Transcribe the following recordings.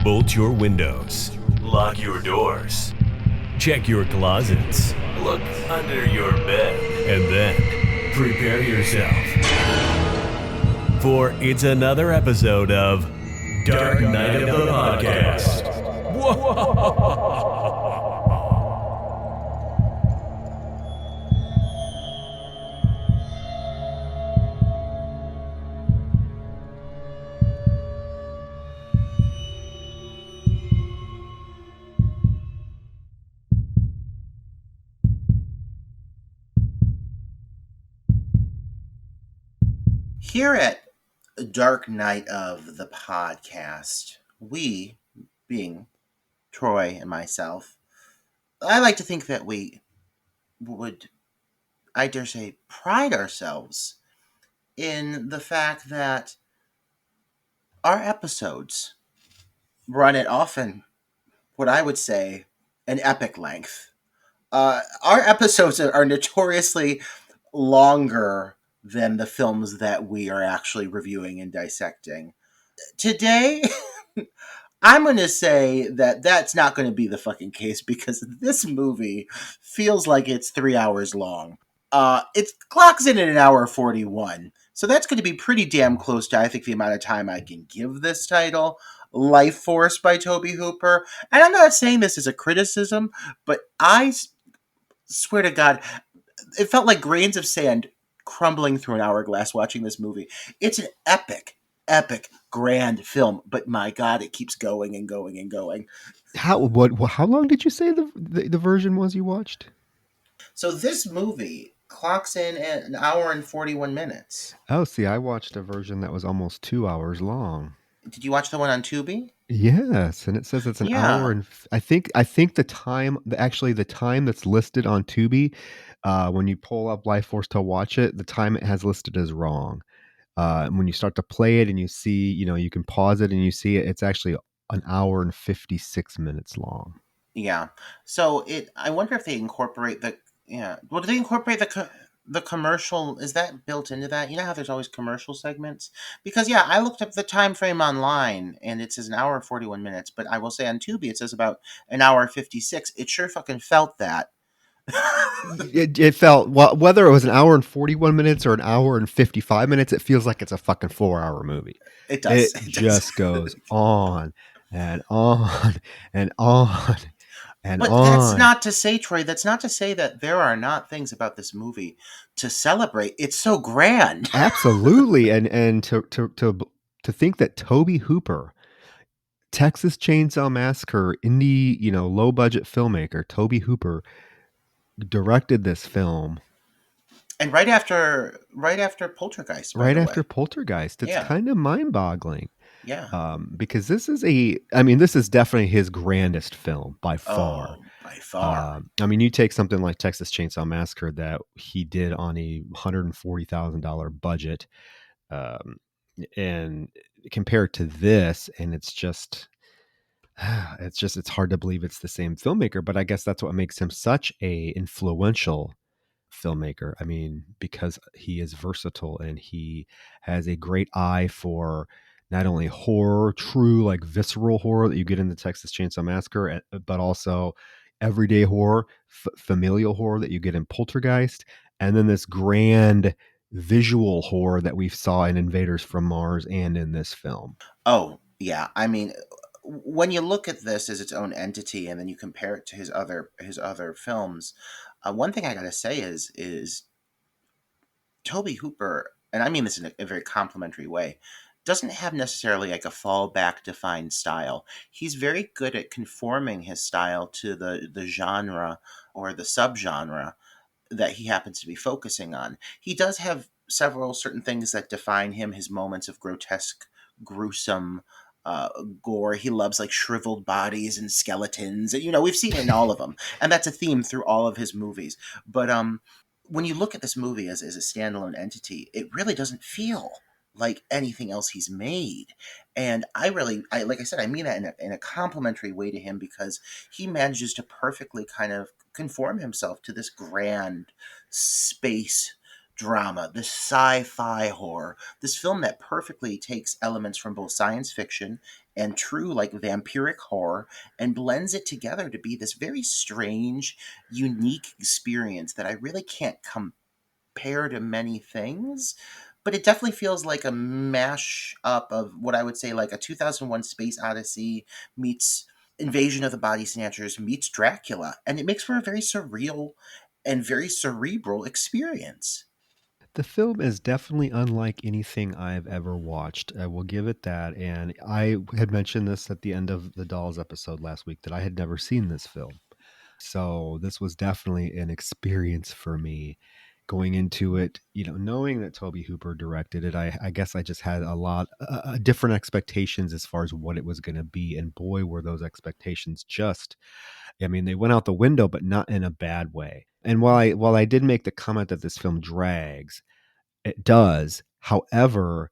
Bolt your windows. Lock your doors. Check your closets. Look under your bed. And then prepare yourself. For it's another episode of Dark Knight of the Podcast. Here at Dark Knight of the Podcast, we, being Troy and myself, I like to think that we would, I dare say, pride ourselves in the fact that our episodes run at often what I would say an epic length. Our episodes are notoriously longer than the films that we are actually reviewing and dissecting. Today, I'm going to say that that's not going to be the fucking case because this movie feels like it's 3 hours long. It clocks in at an hour 41. So that's going to be pretty damn close to, I think, the amount of time I can give this title. Lifeforce by Toby Hooper. And I'm not saying this as a criticism, but I swear to God, it felt like grains of sand crumbling through an hourglass watching this movie. It's an epic, grand film, but my God, it keeps going and going and going. How long did you say the version was you watched? So this movie clocks in at an hour and 41 minutes. Oh, see, I watched a version that was almost 2 hours long. Did you watch the one on Tubi? Yes, and it says it's an hour, Yeah. and I think the time, actually the time that's listed on Tubi, when you pull up Lifeforce to watch it, the time it has listed is wrong. When you start to play it and you see, you can pause it and you see it, it's actually an hour and 56 minutes long. Yeah. So I wonder if they incorporate well, do they incorporate the commercial? Is that built into that? You know how there's always commercial segments? Because yeah, I looked up the time frame online and it says an hour and 41 minutes, but I will say on Tubi it says about an hour and 56. It sure fucking felt that. It felt, well, whether it was an hour and 41 minutes or an hour and 55 minutes, it feels like it's a fucking 4-hour movie. It does. It just goes on and on and on and But that's on. not to say, Troy, that's not to say that there are not things about this movie to celebrate. It's so grand. Absolutely. And to think that Toby Hooper, Texas Chainsaw Massacre, indie, low budget filmmaker, Toby Hooper directed this film. And right after Poltergeist, by the way. Poltergeist. It's Yeah. kind of mind-boggling. Yeah. Because this is definitely his grandest film by far. Oh, by far. You take something like Texas Chainsaw Massacre that he did on a $140,000 budget, and compare it to this, and it's hard to believe it's the same filmmaker. But I guess that's what makes him such a influential filmmaker. Because he is versatile and he has a great eye for not only horror, true like visceral horror that you get in the Texas Chainsaw Massacre, but also everyday horror, familial horror that you get in Poltergeist, and then this grand visual horror that we saw in Invaders from Mars and in this film. Oh, yeah. When you look at this as its own entity and then you compare it to his other films, one thing I gotta say is Toby Hooper, and I mean this in a very complimentary way, doesn't have necessarily like a fallback defined style. He's very good at conforming his style to the genre or the subgenre that he happens to be focusing on. He does have several certain things that define him, his moments of grotesque, gruesome gore. He loves like shriveled bodies and skeletons. We've seen it in all of them. And that's a theme through all of his movies. But when you look at this movie as a standalone entity, it really doesn't feel like anything else he's made. And like I said, I mean that in a complimentary way to him because he manages to perfectly kind of conform himself to this grand space drama, this sci-fi horror, this film that perfectly takes elements from both science fiction and true like vampiric horror and blends it together to be this very strange, unique experience that I really can't compare to many things. But it definitely feels like a mash up of what I would say like a 2001 Space Odyssey meets Invasion of the Body Snatchers meets Dracula. And it makes for a very surreal and very cerebral experience. The film is definitely unlike anything I've ever watched. I will give it that. And I had mentioned this at the end of the Dolls episode last week that I had never seen this film. So this was definitely an experience for me going into it, knowing that Toby Hooper directed it. I guess I just had a lot different expectations as far as what it was going to be. And boy, were those expectations I mean, they went out the window, but not in a bad way. And while I did make the comment that this film drags, it does. However,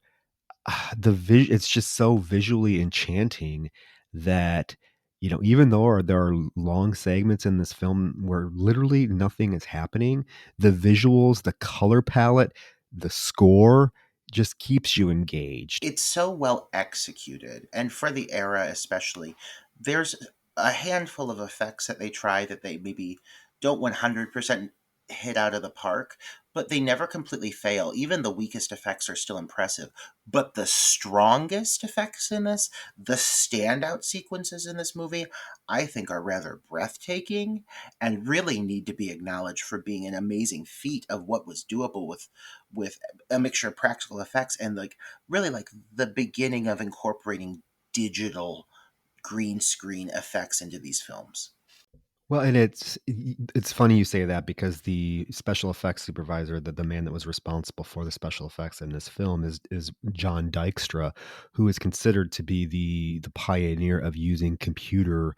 it's just so visually enchanting that even though there are long segments in this film where literally nothing is happening, the visuals, the color palette, the score just keeps you engaged. It's so well executed, and for the era especially, there's a handful of effects that they try that they maybe don't 100% hit out of the park, but they never completely fail. Even the weakest effects are still impressive. But the strongest effects in this, the standout sequences in this movie, I think are rather breathtaking and really need to be acknowledged for being an amazing feat of what was doable with a mixture of practical effects and like really like the beginning of incorporating digital green screen effects into these films. Well, and it's funny you say that because the special effects supervisor, the man that was responsible for the special effects in this film is John Dykstra, who is considered to be the pioneer of using computer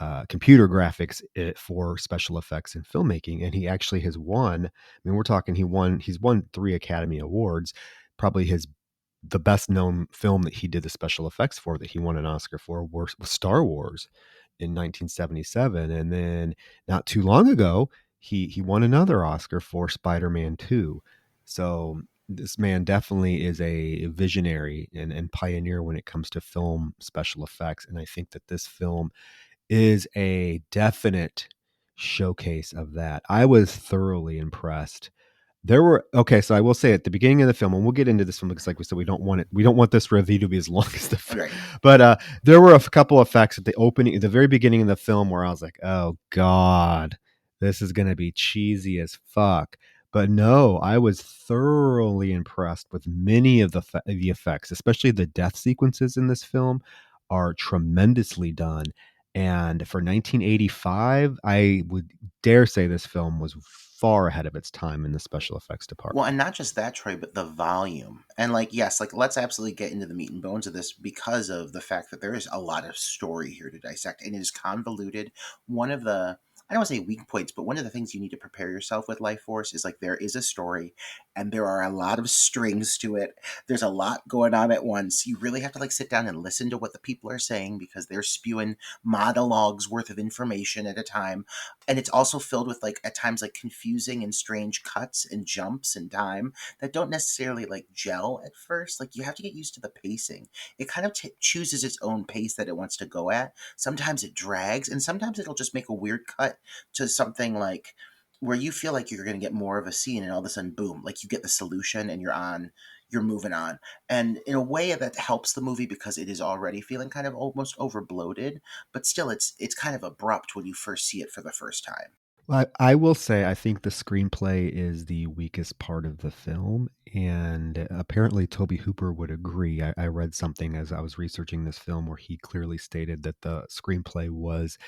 graphics for special effects in filmmaking. And he actually has won. I mean, he's won 3 Academy Awards. Probably the best known film that he did the special effects for that he won an Oscar for was Star Wars in 1977, and then not too long ago he won another Oscar for Spider-Man 2. So this man definitely is a visionary and pioneer when it comes to film special effects, and I think that this film is a definite showcase of that. I was thoroughly impressed. There were okay, so I will say at the beginning of the film, and we'll get into this film because, like we said, we don't want this review to be as long as the film. Right. But there were a couple of effects at the very beginning of the film, where I was like, "Oh God, this is going to be cheesy as fuck." But no, I was thoroughly impressed with many of the effects, especially the death sequences in this film are tremendously done. And for 1985, I would dare say this film was far ahead of its time in the special effects Well, department. and not just that, Troy, but the volume. And like, yes, like let's absolutely get into the meat and bones of this because of the fact that there is a lot of story here to dissect and it is convoluted. One of the I don't want to say weak points, but one of the things you need to prepare yourself with Life Force is like there is a story and there are a lot of strings to it. There's a lot going on at once. You really have to like sit down and listen to what the people are saying because they're spewing monologues worth of information at a time, and it's also filled with like at times like confusing and strange cuts and jumps in time that don't necessarily like gel at first. Like you have to get used to the pacing. It kind of chooses its own pace that it wants to go at. Sometimes it drags, and sometimes it'll just make a weird cut to something like where you feel like you're going to get more of a scene, and all of a sudden boom, like you get the solution and you're moving on. And in a way that helps the movie because it is already feeling kind of almost over bloated, but still it's kind of abrupt when you first see it for the first time. Well, I will say I think the screenplay is the weakest part of the film, and apparently Toby Hooper would agree. I read something as I was researching this film where he clearly stated that the screenplay was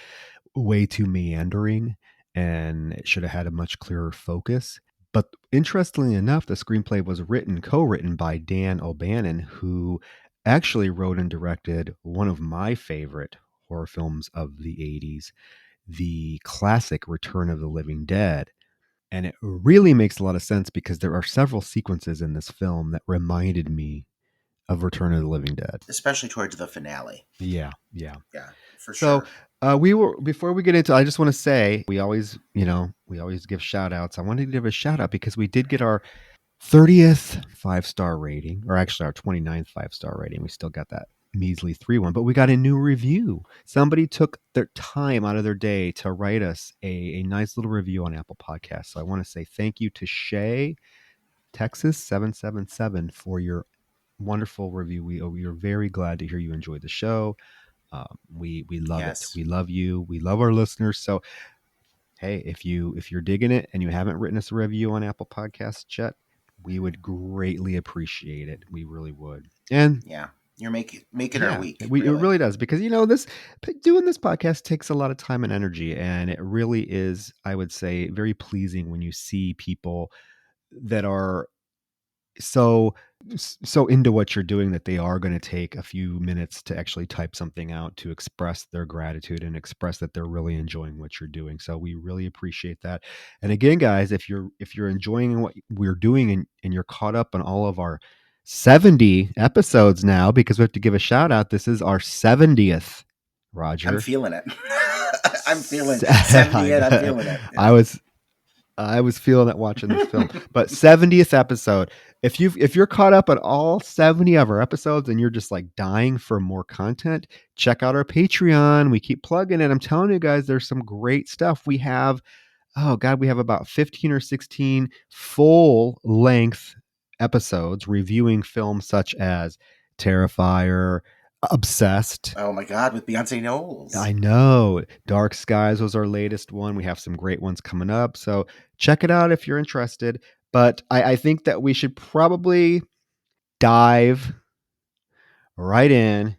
way too meandering and it should have had a much clearer focus. But interestingly enough, the screenplay was co-written by Dan O'Bannon, who actually wrote and directed one of my favorite horror films of the 80s, the classic Return of the Living Dead. And it really makes a lot of sense because there are several sequences in this film that reminded me of Return of the Living Dead. Especially towards the finale. Yeah, yeah. Yeah, for So sure. we were before we get into, I just want to say we always give shout outs. I wanted to give a shout out because we did get our 30th 5-star rating, or actually our 29th 5-star rating. We still got that measly 3-1, but we got a new review. Somebody took their time out of their day to write us a nice little review on Apple Podcasts. So I want to say thank you to Shay, Texas 777 for your wonderful review. We are very glad to hear you enjoyed the show. We love it. Yes. We love you. We love our listeners. So hey, if you're digging it and you haven't written us a review on Apple Podcasts yet, we would greatly appreciate it. We really would. And Yeah. You're making our yeah, week, it really. really does, because this doing this podcast takes a lot of time and energy, and it really is, I would say, very pleasing when you see people that are so so into what you're doing that they are going to take a few minutes to actually type something out to express their gratitude and express that they're really enjoying what you're doing. So we really appreciate that. And again, guys, if you're enjoying what we're doing, and you're caught up on all of our 70 episodes now, because we have to give a shout out, this is our 70th, I'm Roger. feeling it. I'm feeling 70 and I'm feeling it. I was I was feeling it watching this film. But 70th episode. If you're caught up on all 70 of our episodes and you're just like dying for more content, check out our Patreon. We keep plugging it. I'm telling you guys, there's some great stuff. We have, oh God, we have about 15 or 16 full length episodes reviewing films such as Terrifier, Obsessed. Oh my God, with Beyonce Knowles. I know. Dark Skies was our latest one. We have some great ones coming up. So check it out if you're interested. But I think that we should probably dive right in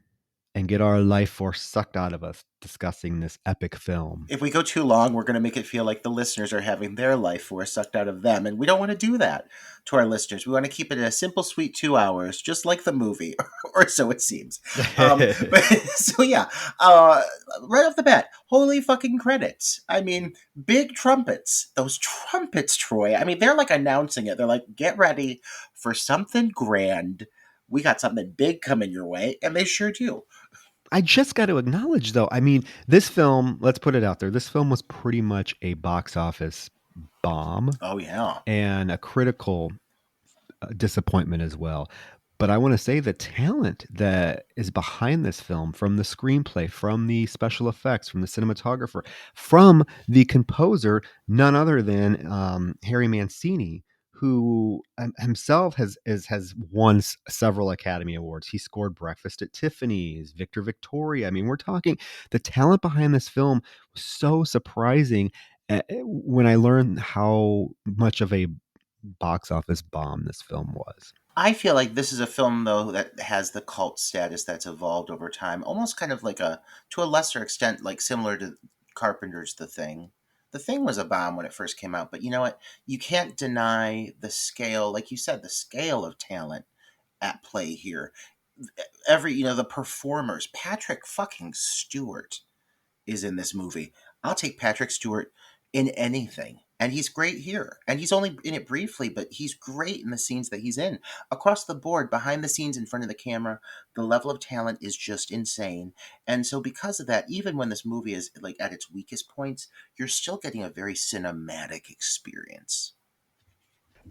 and get our life force sucked out of us discussing this epic film. If we go too long, we're going to make it feel like the listeners are having their life force sucked out of them. And we don't want to do that to our listeners. We want to keep it a simple, sweet 2 hours, just like the movie, or so it seems. But so, yeah, right off the bat, holy fucking credits. I mean, big trumpets. Those trumpets, Troy. I mean, they're like announcing it. They're like, get ready for something grand. We got something big coming your way. And they sure do. I just got to acknowledge, though, I mean, this film, let's put it out there, this film was pretty much a box office bomb Oh, yeah. and a critical disappointment as well. But I want to say the talent that is behind this film, from the screenplay, from the special effects, from the cinematographer, from the composer, none other than Harry Mancini, who himself has won several Academy Awards. He scored Breakfast at Tiffany's, Victor Victoria. I mean, we're talking, the talent behind this film was so surprising when I learned how much of a box office bomb this film was. I feel like this is a film, though, that has the cult status that's evolved over time, almost kind of like to a lesser extent, like similar to Carpenter's The Thing. The Thing was a bomb when it first came out, but you know what? You can't deny the scale, like you said, the scale of talent at play here. The performers, Patrick fucking Stewart is in this movie. I'll take Patrick Stewart in anything. And he's great here. And he's only in it briefly, but he's great in the scenes that he's in. Across the board, behind the scenes, in front of the camera, the level of talent is just insane. And so because of that, even when this movie is like at its weakest points, you're still getting a very cinematic experience.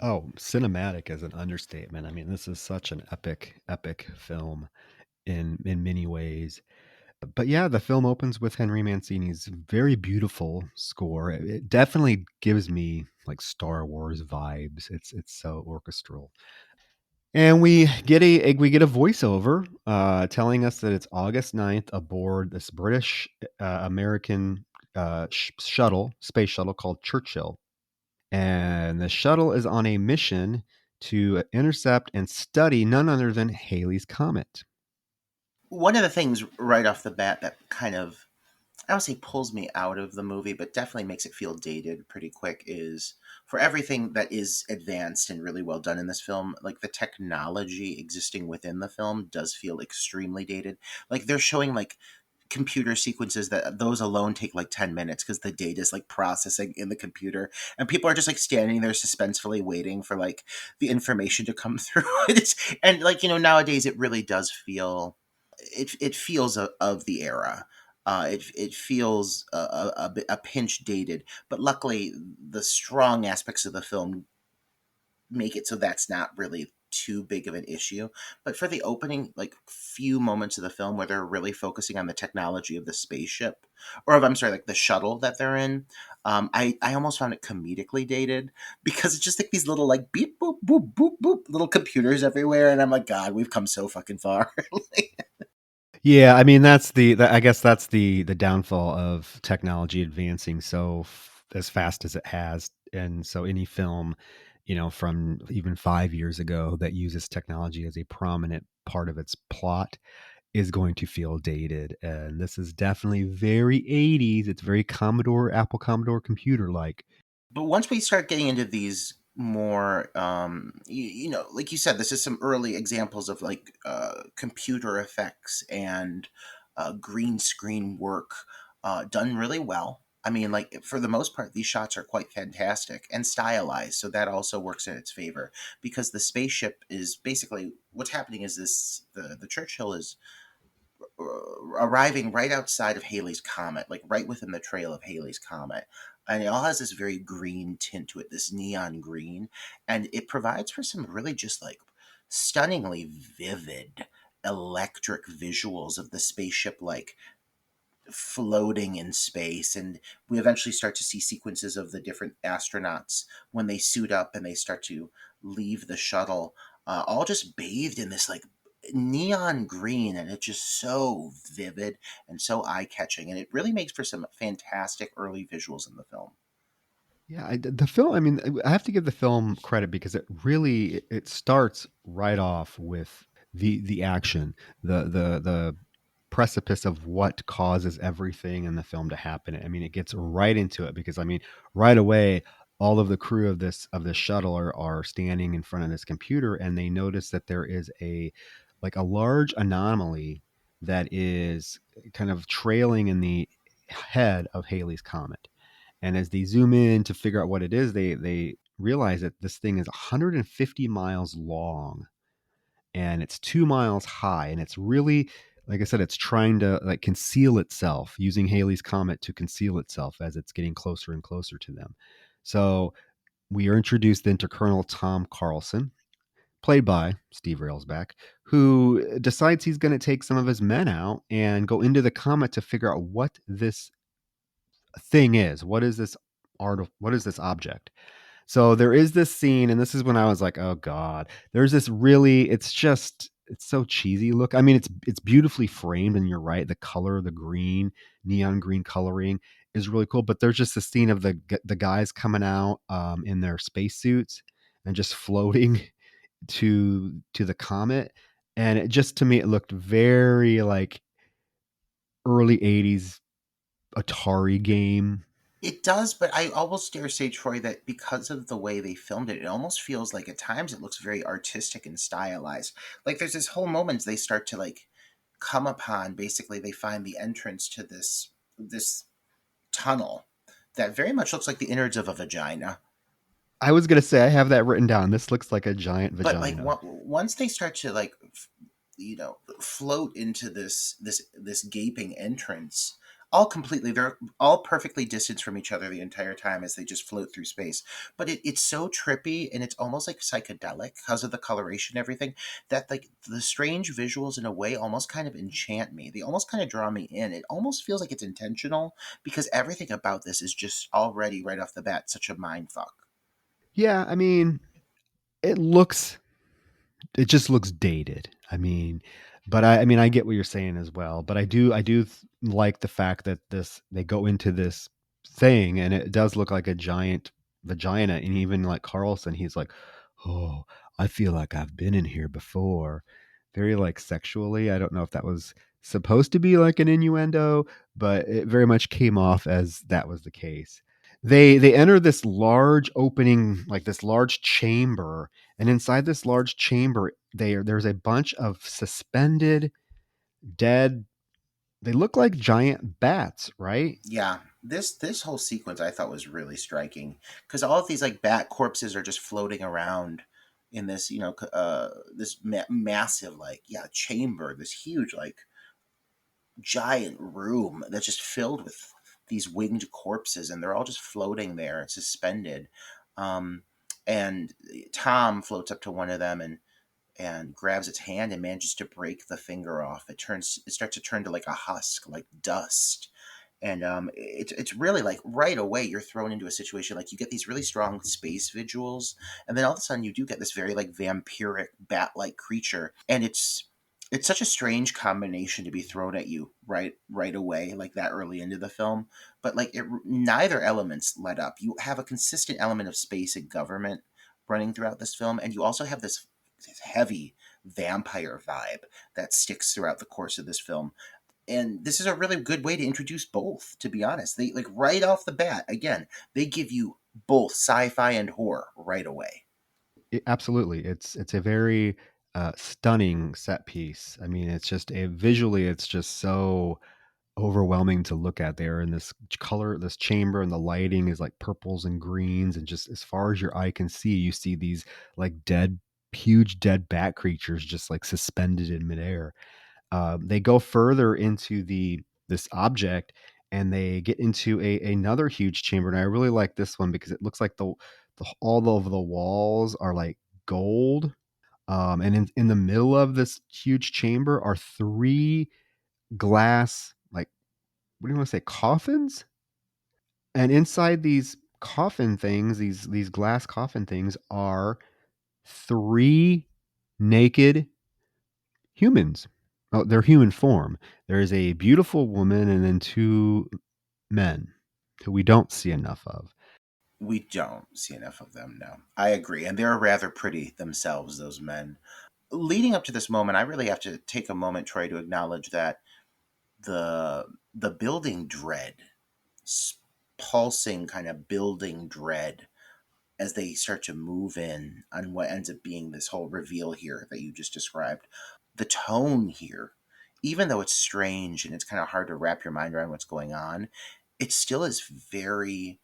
Oh, cinematic is an understatement. I mean, this is such an epic film in many ways. But yeah, the film opens with Henry Mancini's very beautiful score. It definitely gives me like Star Wars vibes. It's so orchestral. And we get a voiceover telling us that it's August 9th aboard this British American space shuttle called Churchill. And the shuttle is on a mission to intercept and study none other than Halley's Comet. One of the things right off the bat that kind of, I don't say pulls me out of the movie, but definitely makes it feel dated pretty quick is, for everything that is advanced and really well done in this film, like the technology existing within the film does feel extremely dated. Like they're showing like computer sequences that those alone take like 10 minutes because the data is like processing in the computer, and people are just like standing there suspensefully waiting for like the information to come through. And like, nowadays it really does feel, it feels of the era. It feels a pinch dated, but luckily the strong aspects of the film make it so that's not really too big of an issue. But for the opening, like, few moments of the film where they're really focusing on the technology of the spaceship, or I'm sorry, like the shuttle that they're in, I almost found it comedically dated because it's just like these little like beep boop boop boop boop little computers everywhere, and I'm like, God, we've come so fucking far. Yeah, I mean that's I guess that's the downfall of technology advancing as fast as it has, and so any film, from even 5 years ago that uses technology as a prominent part of its plot is going to feel dated. And this is definitely very 80s. It's very Apple Commodore computer like. But once we start getting into these more, like you said, this is some early examples of like computer effects and green screen work done really well. I mean, like, for the most part, these shots are quite fantastic and stylized, so that also works in its favor because the spaceship is basically what's happening is the Churchill is arriving right outside of Halley's Comet, like right within the trail of Halley's Comet. And it all has this very green tint to it, this neon green. And it provides for some really just like stunningly vivid electric visuals of the spaceship, like floating in space. And we eventually start to see sequences of the different astronauts when they suit up and they start to leave the shuttle, all just bathed in this like neon green, and it's just so vivid and so eye-catching, and it really makes for some fantastic early visuals in the film. Yeah, the film. I mean, I have to give the film credit because it starts right off with the action, the precipice of what causes everything in the film to happen. I mean, it gets right into it because I mean, right away, all of the crew of this shuttle are standing in front of this computer, and they notice that there is a large anomaly that is kind of trailing in the head of Halley's Comet. And as they zoom in to figure out what it is, they realize that this thing is 150 miles long and it's 2 miles high, and it's really, like I said, it's trying to like conceal itself, using Halley's Comet to conceal itself as it's getting closer and closer to them. So we are introduced then to Colonel Tom Carlson, played by Steve Railsback, who decides he's going to take some of his men out and go into the comet to figure out what this thing is. What is this object? So there is this scene, and this is when I was like, oh God, there's this really, it's so cheesy look. I mean, it's beautifully framed, and you're right. The color, the green, neon green coloring is really cool. But there's just a scene of the guys coming out in their spacesuits and just floating to the comet. And it just, to me, it looked very like early 80s Atari game. It does, but I almost dare say, Troy, that because of the way they filmed it, it almost feels like at times it looks very artistic and stylized. Like, there's this whole moment they start to like come upon, basically they find the entrance to this tunnel that very much looks like the innards of a vagina. I was gonna say I have that written down. This looks like a giant But like vagina. once they start to like float into this gaping entrance, all completely, they're all perfectly distanced from each other the entire time as they just float through space. But it's so trippy and it's almost like psychedelic because of the coloration and everything, that like the strange visuals in a way almost kind of enchant me. They almost kind of draw me in. It almost feels like it's intentional because everything about this is just already right off the bat such a mind fuck. Yeah, I mean, it looks it just looks dated. I mean, but I mean, I get what you're saying as well. But like the fact that this they go into this thing and it does look like a giant vagina. And even like Carlson, he's like, "Oh, I feel like I've been in here before." Very like sexually. I don't know if that was supposed to be like an innuendo, but it very much came off as that was the case. They enter this large opening, like this large chamber, and inside this large chamber, there's a bunch of suspended, dead. They look like giant bats, right? Yeah, this whole sequence I thought was really striking because all of these like bat corpses are just floating around in this, this massive like, yeah, chamber, this huge like giant room that's just filled with these winged corpses, and they're all just floating there, suspended. Um, And Tom floats up to one of them and grabs its hand and manages to break the finger off. It starts to turn to like a husk, like dust. And it's really like right away you're thrown into a situation like you get these really strong space visuals, and then all of a sudden you do get this very like vampiric bat-like creature, and it's such a strange combination to be thrown at you right away like that early into the film. But like neither elements let up. You have a consistent element of space and government running throughout this film, and you also have this heavy vampire vibe that sticks throughout the course of this film. And this is a really good way to introduce both, to be honest. They like right off the bat, again, they give you both sci-fi and horror right away. Absolutely. It's a very stunning set piece. I mean, it's just a visually, it's just so overwhelming to look at. There in this color, this chamber, and the lighting is like purples and greens, and just as far as your eye can see, you see these like huge dead bat creatures just like suspended in midair. They go further into this object, and they get into another huge chamber. And I really like this one because it looks like the all of the walls are like gold. And in the middle of this huge chamber are three glass, like, what do you want to say, coffins? And inside these coffin things, these glass coffin things, are three naked humans. Oh, they're human form. There is a beautiful woman and then two men who we don't see enough of. We don't see enough of them, no. I agree. And they're rather pretty themselves, those men. Leading up to this moment, I really have to take a moment, Troy, to acknowledge that the building dread, pulsing kind of building dread as they start to move in on what ends up being this whole reveal here that you just described. The tone here, even though it's strange and it's kind of hard to wrap your mind around what's going on, it still is very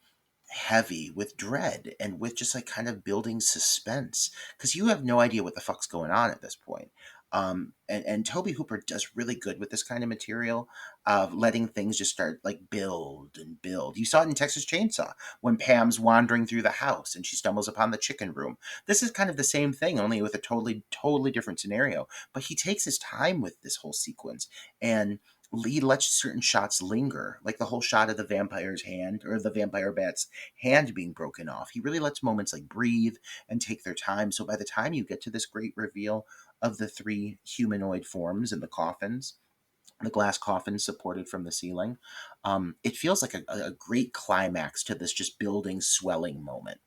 heavy with dread and with just like kind of building suspense because you have no idea what the fuck's going on at this point. And Toby Hooper does really good with this kind of material of letting things just start like build and build. You saw it in Texas Chainsaw when Pam's wandering through the house and she stumbles upon the chicken room. This is kind of the same thing, only with a totally different scenario. But he takes his time with this whole sequence, and Lee lets certain shots linger, like the whole shot of the vampire's hand or the vampire bat's hand being broken off. He really lets moments like breathe and take their time. So by the time you get to this great reveal of the three humanoid forms in the coffins, the glass coffins supported from the ceiling, it feels like a great climax to this just building, swelling moment.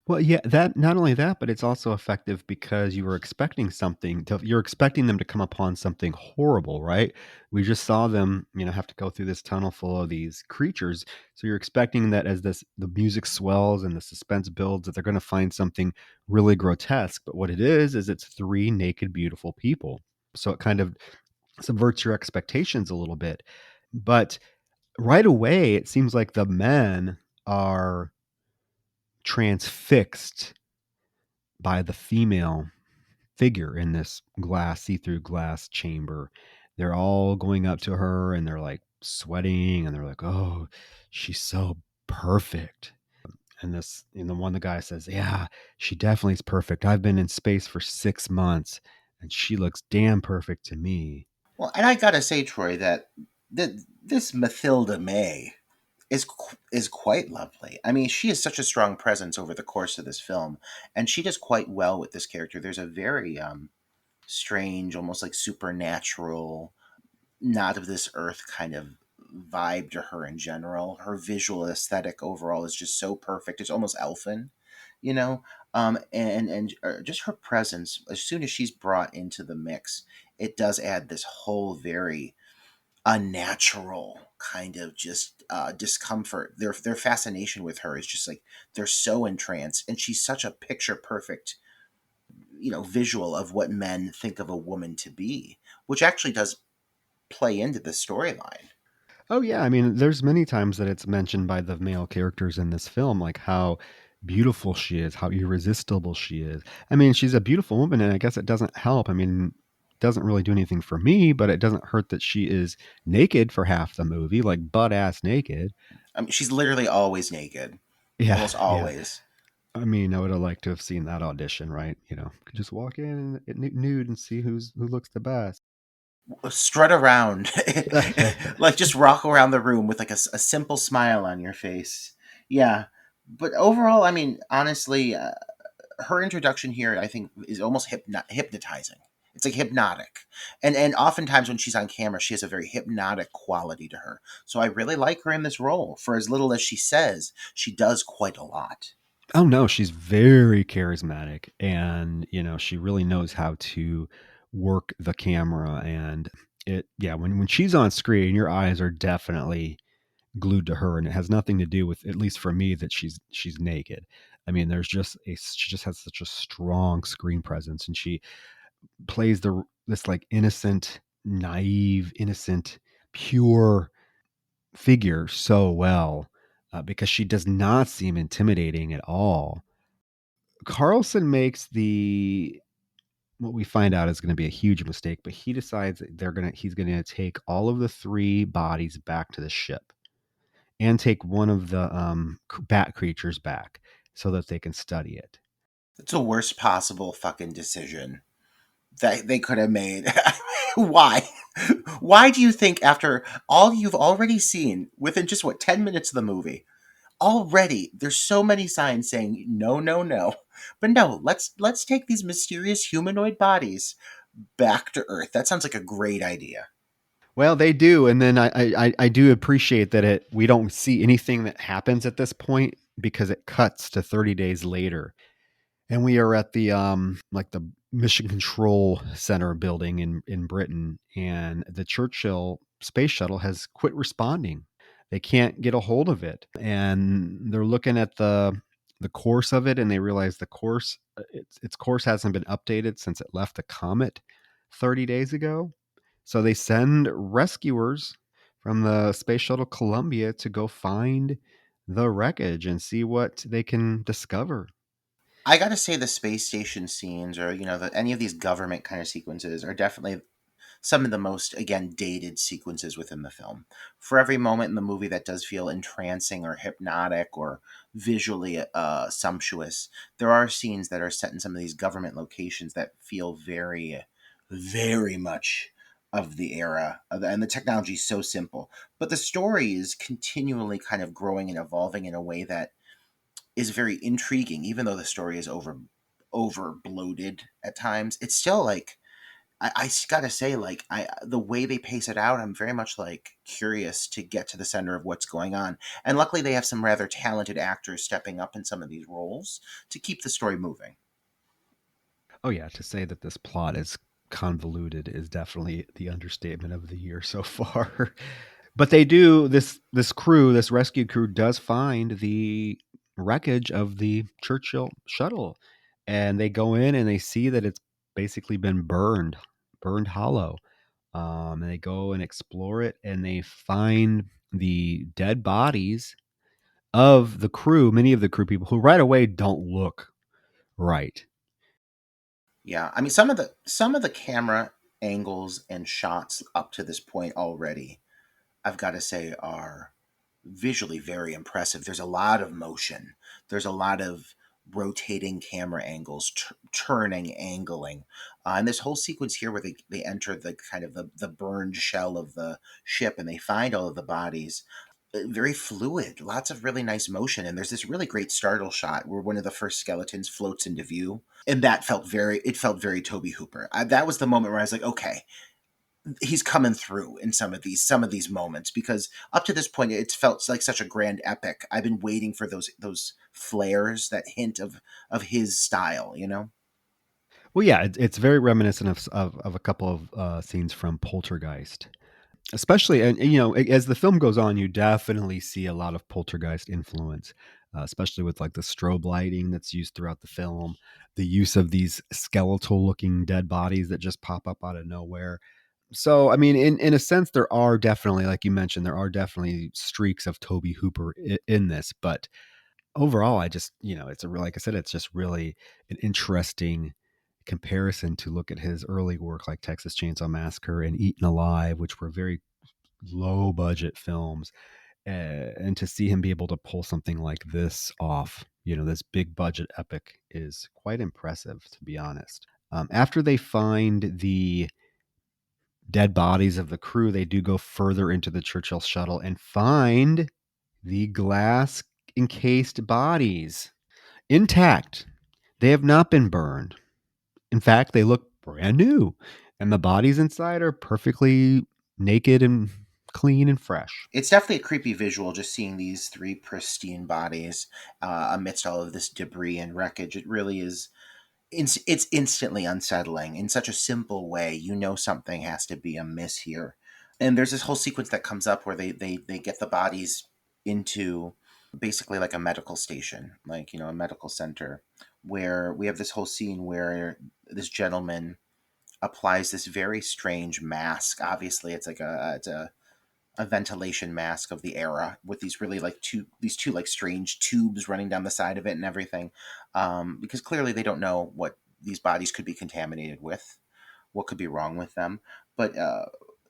Well, yeah, that not only that, but it's also effective because you were expecting something to you're expecting them to come upon something horrible, right? We just saw them, have to go through this tunnel full of these creatures. So you're expecting that as the music swells and the suspense builds, that they're going to find something really grotesque. But what it is it's three naked, beautiful people. So it kind of subverts your expectations a little bit. But right away, it seems like the men are transfixed by the female figure in this see-through glass chamber. They're all going up to her and they're like sweating and they're like, "Oh, she's so perfect." The guy says, "Yeah, she definitely is perfect. I've been in space for 6 months and she looks damn perfect to me." Well, and I gotta say, Troy, that this Mathilda May is quite lovely. I mean, she is such a strong presence over the course of this film, and she does quite well with this character. There's a very strange, almost like supernatural, not of this earth kind of vibe to her in general. Her visual aesthetic overall is just so perfect. It's almost elfin, you know. And just her presence as soon as she's brought into the mix, it does add this whole very unnatural kind of just discomfort. Their fascination with her is just like they're so entranced, and she's such a picture perfect, visual of what men think of a woman to be, which actually does play into the storyline. Oh yeah, I mean, there's many times that it's mentioned by the male characters in this film, like how beautiful she is, how irresistible she is. I mean, she's a beautiful woman, and I guess it doesn't help. I mean, it doesn't really do anything for me, but it doesn't hurt that she is naked for half the movie, like butt ass naked. I mean, she's literally always naked, Yeah, almost yeah. always. I mean, I would have liked to have seen that audition, right? You know, could just walk in nude and see who looks the best. Strut around, like just rock around the room with like a simple smile on your face. Yeah, but overall, I mean, honestly, her introduction here, I think, is almost hypnotizing. It's like hypnotic, and oftentimes when she's on camera, she has a very hypnotic quality to her. So I really like her in this role. For as little as she says, she does quite a lot. Oh no, she's very charismatic, and you know, she really knows how to work the camera. And it, yeah, when she's on screen, your eyes are definitely glued to her, and it has nothing to do with, at least for me, that she's naked. I mean, she just has such a strong screen presence, and she plays this like innocent, naive, innocent, pure figure so well, because she does not seem intimidating at all. Carlson makes the what we find out is going to be a huge mistake, but he decides that he's going to take all of the three bodies back to the ship and take one of the bat creatures back so that they can study it. It's the worst possible fucking decision that they could have made. Why? Why do you think after all you've already seen within just what 10 minutes of the movie, already there's so many signs saying no, no, no. But no, let's take these mysterious humanoid bodies back to Earth. That sounds like a great idea. Well, they do, and then I do appreciate that we don't see anything that happens at this point because it cuts to 30 days later, and we are at the like the Mission Control Center building in Britain, and the Churchill space shuttle has quit responding. They can't get a hold of it, and they're looking at the course of it, and they realize the course its course hasn't been updated since it left the comet 30 days ago. So they send rescuers from the space shuttle Columbia to go find the wreckage and see what they can discover. I gotta say, the space station scenes, or any of these government kind of sequences, are definitely some of the most, again, dated sequences within the film. For every moment in the movie that does feel entrancing or hypnotic or visually sumptuous, there are scenes that are set in some of these government locations that feel very, very much of the era. And the technology is so simple. But the story is continually kind of growing and evolving in a way that is very intriguing, even though the story is over bloated at times. It's still like I gotta say, like the way they pace it out, I'm very much like curious to get to the center of what's going on. And luckily, they have some rather talented actors stepping up in some of these roles to keep the story moving. Oh yeah, to say that this plot is convoluted is definitely the understatement of the year so far. But they do this crew, this rescue crew does find the wreckage of the Churchill shuttle, and they go in and they see that it's basically been burned hollow. And they go and explore it, and they find the dead bodies of the crew, many of the crew people who right away don't look right. Yeah, I mean some of the camera angles and shots up to this point already, I've got to say, are visually very impressive. There's a lot of motion. There's a lot of rotating camera angles, turning, angling. And this whole sequence here where they enter the kind of the burned shell of the ship and they find all of the bodies, very fluid, lots of really nice motion. And there's this really great startle shot where one of the first skeletons floats into view. And that felt very Toby Hooper. That was the moment where I was like, okay, he's coming through in some of these moments, because up to this point it's felt like such a grand epic. I've been waiting for those flares that hint of his style. Well, yeah, it's very reminiscent of a couple of scenes from Poltergeist, especially. And you know, as the film goes on, you definitely see a lot of Poltergeist influence, especially with like the strobe lighting that's used throughout the film, the use of these skeletal looking dead bodies that just pop up out of nowhere. So, I mean, in a sense, there are definitely, like you mentioned, there are definitely streaks of Toby Hooper in this. But overall, I just, you know, it's a real, like I said, it's just really an interesting comparison to look at his early work like Texas Chainsaw Massacre and Eaten Alive, which were very low budget films, and to see him be able to pull something like this off, this big budget epic is quite impressive, to be honest. After they find the dead bodies of the crew, they do go further into the Churchill shuttle and find the glass encased bodies intact. They have not been burned. In fact, they look brand new, and the bodies inside are perfectly naked and clean and fresh. It's definitely a creepy visual just seeing these three pristine bodies amidst all of this debris and wreckage. It really is. It's instantly unsettling in such a simple way. You know something has to be amiss here. And there's this whole sequence that comes up where they get the bodies into basically like a medical station, like, a medical center, where we have this whole scene where this gentleman applies this very strange mask. Obviously, it's a ventilation mask of the era with these really like two like strange tubes running down the side of it and everything, because clearly they don't know what these bodies could be contaminated with, what could be wrong with them. But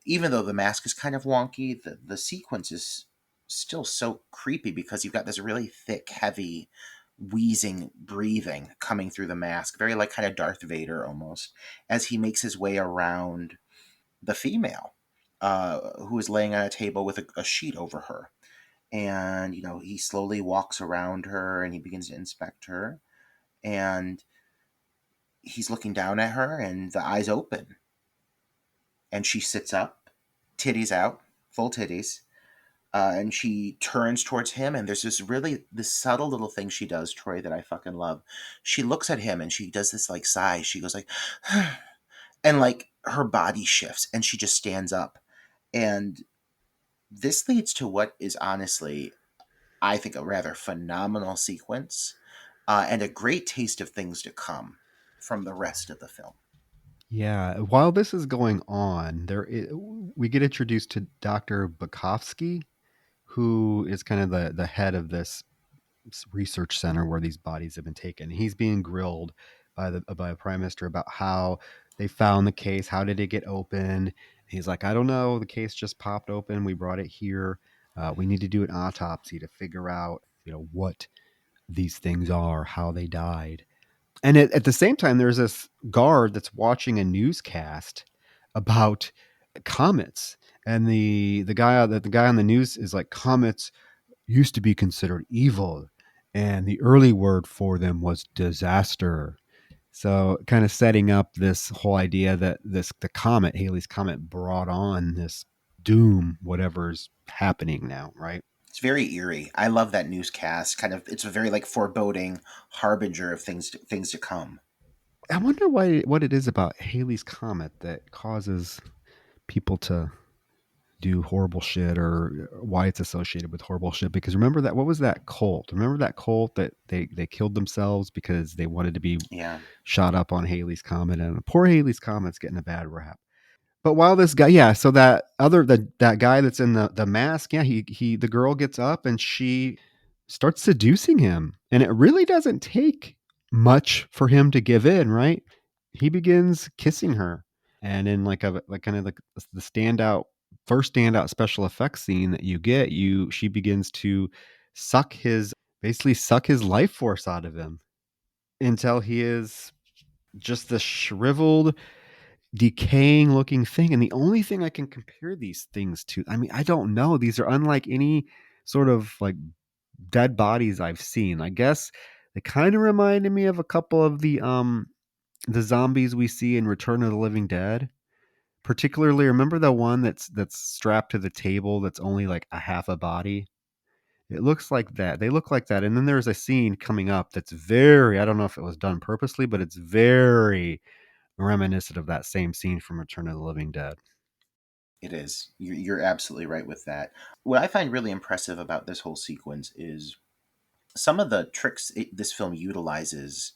even though the mask is kind of wonky, the sequence is still so creepy because you've got this really thick, heavy, wheezing breathing coming through the mask, very like kind of Darth Vader almost, as he makes his way around the female, who is laying on a table with a sheet over her. And, he slowly walks around her and he begins to inspect her. And he's looking down at her and the eyes open. And she sits up, titties out, full titties. And she turns towards him, and there's this subtle little thing she does, Troy, that I fucking love. She looks at him and she does this like sigh. She goes like, and like her body shifts and she just stands up. And this leads to what is honestly, I think, a rather phenomenal sequence, and a great taste of things to come from the rest of the film. Yeah, while this is going on, we get introduced to Dr. Bukowski, who is kind of the head of this research center where these bodies have been taken. He's being grilled by a prime minister about how they found the case. How did it get open? He's like, I don't know. The case just popped open. We brought it here. We need to do an autopsy to figure out, what these things are, how they died. And at the same time, there's this guard that's watching a newscast about comets, and the guy on the news is like, comets used to be considered evil, and the early word for them was disaster. So kind of setting up this whole idea that the comet, Halley's comet, brought on this doom, whatever's happening now, right? It's very eerie. I love that newscast. Kind of, it's a very like foreboding harbinger of things to come. I wonder what it is about Halley's comet that causes people to do horrible shit, or why it's associated with horrible shit. Because remember that, what was that cult? Remember that cult that they killed themselves because they wanted to be Yeah, shot up on Halley's comet, and poor Halley's comet's getting a bad rap. But while this guy, yeah, so that guy that's in the mask, yeah, the girl gets up and she starts seducing him, and it really doesn't take much for him to give in, right? He begins kissing her, and in like kind of like the standout special effects scene that you get, she begins to suck his basically suck his life force out of him until he is just this shriveled, decaying looking thing. And the only thing I can compare these things to, I mean, I don't know, these are unlike any sort of like dead bodies I've seen. I guess they kind of reminded me of a couple of the zombies we see in Return of the Living Dead. Particularly, remember the one that's strapped to the table that's only like a half a body? It looks like that. They look like that. And then there's a scene coming up that's very, I don't know if it was done purposely, but it's very reminiscent of that same scene from Return of the Living Dead. it is. You're absolutely right with that. What I find really impressive about this whole sequence is some of the tricks this film utilizes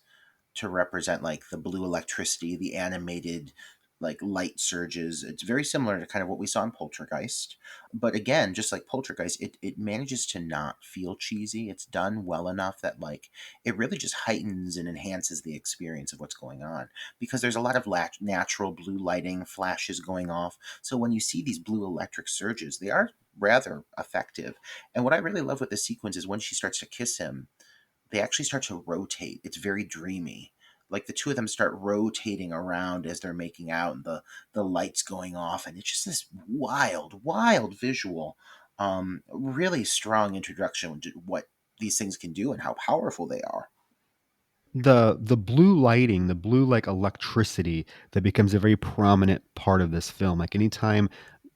to represent like the blue electricity, the animated like light surges. It's very similar to kind of what we saw in Poltergeist. But again, just like Poltergeist, it manages to not feel cheesy. It's done well enough that like it really just heightens and enhances the experience of what's going on, because there's a lot of natural blue lighting flashes going off. So when you see these blue electric surges, they are rather effective. And what I really love with this sequence is when she starts to kiss him, they actually start to rotate. It's very dreamy. Like the two of them start rotating around as they're making out, and the lights going off, and it's just this wild visual. Really strong introduction to what these things can do and how powerful they are. The blue lighting, the blue like electricity that becomes a very prominent part of this film. Like anytime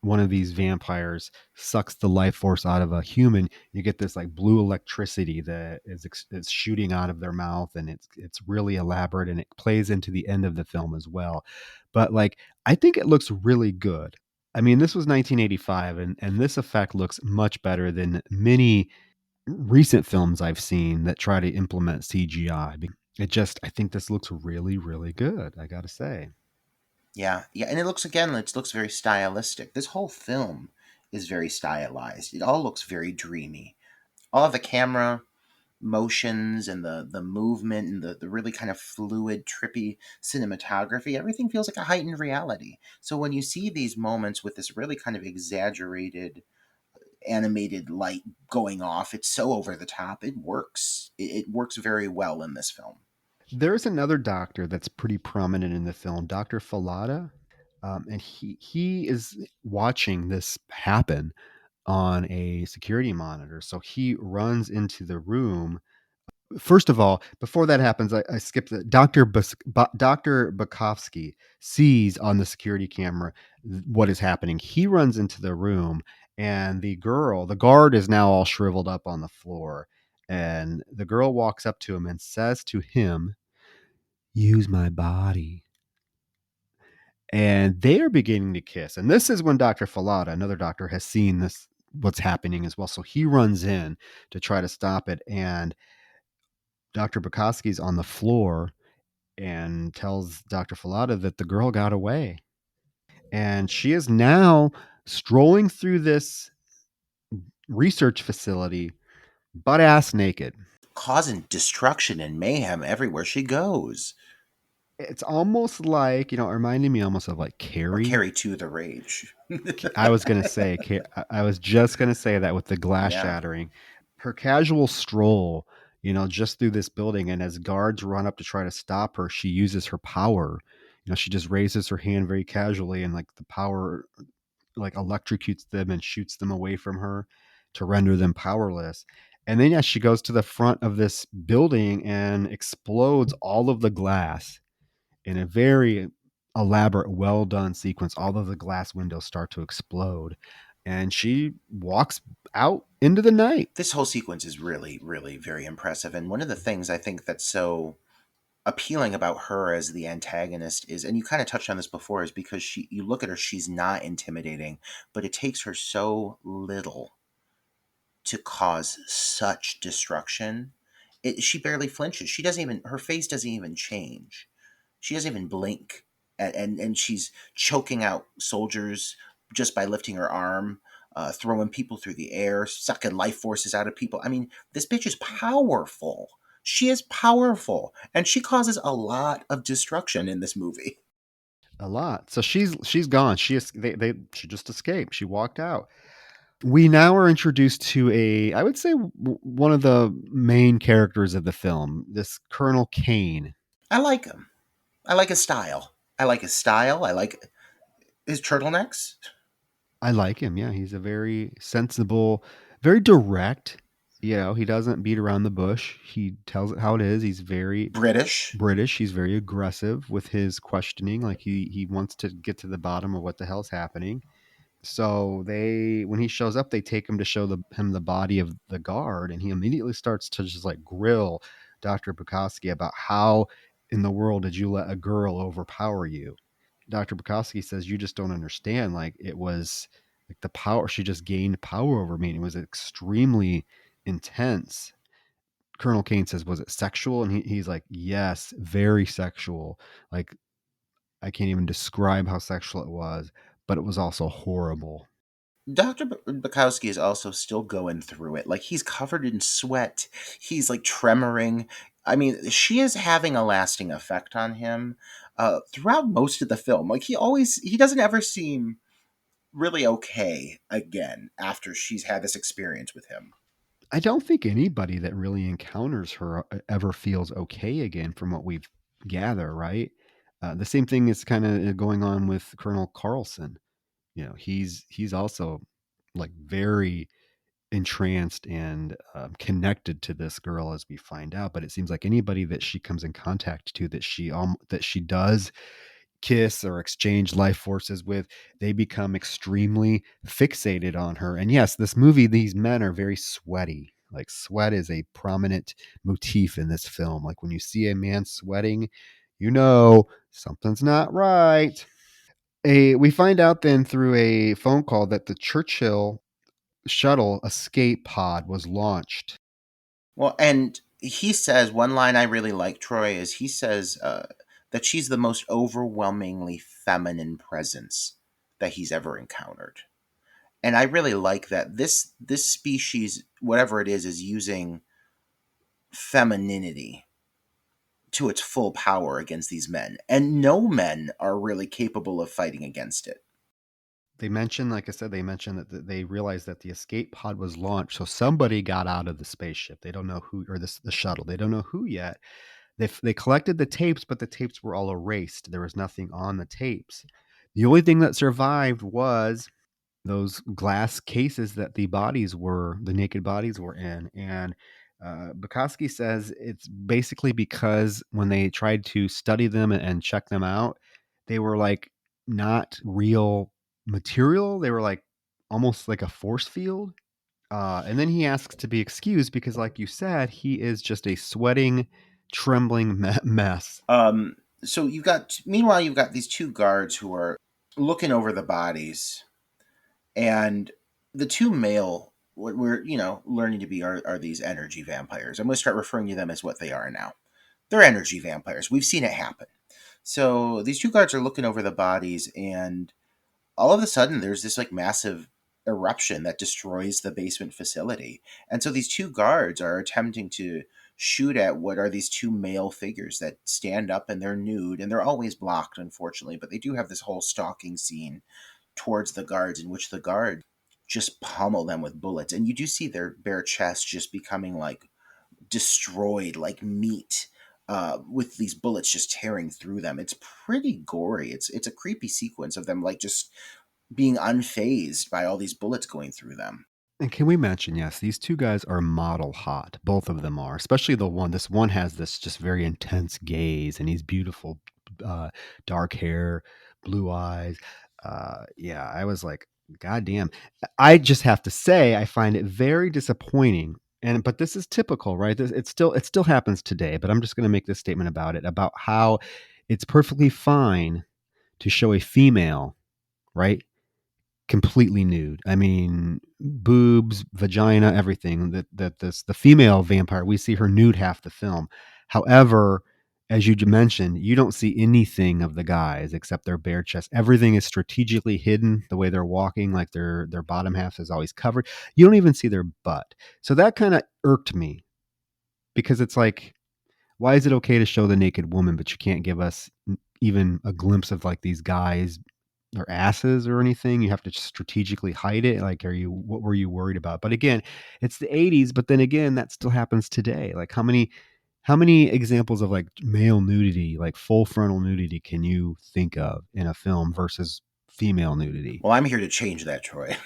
one of these vampires sucks the life force out of a human, you get this like blue electricity that is shooting out of their mouth, and it's really elaborate, and it plays into the end of the film as well. But like I think it looks really good. I mean, this was 1985, and this effect looks much better than many recent films I've seen that try to implement CGI. I think this looks really, really good. I gotta say. Yeah, yeah, and it looks again, it looks very stylistic. This whole film is very stylized. It all looks very dreamy. All of the camera motions and the movement and the really kind of fluid, trippy cinematography, everything feels like a heightened reality. So when you see these moments with this really kind of exaggerated animated light going off, it's so over the top. It works. It works very well in this film. There's another doctor that's pretty prominent in the film, Dr. Falada, and he is watching this happen on a security monitor. So he runs into the room. First of all, before that happens, I skipped it. Dr. Bukowski sees on the security camera what is happening. He runs into the room, and the guard is now all shriveled up on the floor. And the girl walks up to him and says to him, "Use my body." And they are beginning to kiss. And this is when Dr. Falada, another doctor, has seen this, what's happening as well. So he runs in to try to stop it. And Dr. Bukowski's on the floor and tells Dr. Falada that the girl got away. And she is now strolling through this research facility butt ass naked. Causing destruction and mayhem everywhere she goes. It's almost like, it reminded me almost of like Or Carrie. carry to the rage. I was going to say, I was just going to say that with the glass Yeah. shattering. Her casual stroll, just through this building. And as guards run up to try to stop her, she uses her power. She just raises her hand very casually, and like the power like electrocutes them and shoots them away from her to render them powerless. And then, yeah, she goes to the front of this building and explodes all of the glass in a very elaborate, well done sequence. All of the glass windows start to explode, and she walks out into the night. This whole sequence is really, really very impressive. And one of the things I think that's so appealing about her as the antagonist is, and you kind of touched on this before, is because you look at her, she's not intimidating, but it takes her so little to cause such destruction. She barely flinches. She doesn't even, her face doesn't even change. She doesn't even blink. And she's choking out soldiers just by lifting her arm, throwing people through the air, sucking life forces out of people. I mean, this bitch is powerful. She is powerful, and she causes a lot of destruction in this movie. A lot. So she's gone. She just escaped. She walked out. We now are introduced to I would say, one of the main characters of the film, this Colonel Kane. I like him. I like his style. I like his style. I like his turtlenecks. I like him. Yeah, he's a very sensible, very direct. He doesn't beat around the bush. He tells it how it is. He's very British. British. He's very aggressive with his questioning. Like he wants to get to the bottom of what the hell's happening. So when he shows up, they take him to show him the body of the guard, and he immediately starts to just like grill Dr. Bukowski about how in the world did you let a girl overpower you? Dr. Bukowski says, "You just don't understand. Like it was like the power. She just gained power over me. And it was extremely intense." Colonel Kane says, "Was it sexual?" And he's like, "Yes, very sexual. Like I can't even describe how sexual it was, but it was also horrible." Dr. Bukowski is also still going through it. Like, he's covered in sweat. He's, like, tremoring. I mean, she is having a lasting effect on him throughout most of the film. Like, he doesn't ever seem really okay again after she's had this experience with him. I don't think anybody that really encounters her ever feels okay again, from what we've gather, right? The same thing is kind of going on with Colonel Carlson. You know, he's also like very entranced and connected to this girl, as we find out. But it seems like anybody that she comes in contact to, that she does kiss or exchange life forces with, they become extremely fixated on her. And yes, this movie, these men are very sweaty. Like sweat is a prominent motif in this film. Like when you see a man sweating, you know something's not right. We find out then through a phone call that the Churchill shuttle escape pod was launched. Well, and he says one line I really like, Troy, is he says that she's the most overwhelmingly feminine presence that he's ever encountered. And I really like that this species, whatever it is using femininity to its full power against these men, and no men are really capable of fighting against it. They mentioned, like I said, they mentioned that they realized that the escape pod was launched. So somebody got out of the spaceship. They don't know who, or the shuttle. They don't know who yet. They collected the tapes, but the tapes were all erased. There was nothing on the tapes. The only thing that survived was those glass cases that the naked bodies were in. And Bukowski says it's basically because when they tried to study them and check them out, they were like not real material. They were like almost like a force field. And then he asks to be excused because, like you said, he is just a sweating, trembling mess. Um, so meanwhile, you've got these two guards who are looking over the bodies, and the two male, what we're learning to be are these energy vampires. I'm going to start referring to them as what they are now. They're energy vampires. We've seen it happen. So these two guards are looking over the bodies, and all of a sudden there's this like massive eruption that destroys the basement facility. And so these two guards are attempting to shoot at what are these two male figures that stand up, and they're nude, and they're always blocked, unfortunately, but they do have this whole stalking scene towards the guards in which the guards just pummel them with bullets, and you do see their bare chests just becoming like destroyed like meat, with these bullets just tearing through them. It's pretty gory. It's a creepy sequence of them like just being unfazed by all these bullets going through them. And can we mention, yes, these two guys are model hot. Both of them are, especially the one. This one has this just very intense gaze, and he's beautiful, uh, dark hair, blue eyes. Yeah, I was like, God damn. I just have to say, I find it very disappointing. And but this is typical, right? It still happens today. But I'm just going to make this statement about it, about how it's perfectly fine to show a female, right, completely nude. I mean, boobs, vagina, everything. The female vampire, we see her nude half the film. However, as you mentioned, you don't see anything of the guys except their bare chest. Everything is strategically hidden. The way they're walking, like their bottom half is always covered. You don't even see their butt. So that kind of irked me, because it's like, why is it okay to show the naked woman, but you can't give us even a glimpse of like these guys, their asses or anything? You have to strategically hide it. Like, what were you worried about? But again, it's the 80s, but then again, that still happens today. Like how many examples of like male nudity, like full frontal nudity, can you think of in a film versus female nudity? Well, I'm here to change that, Troy.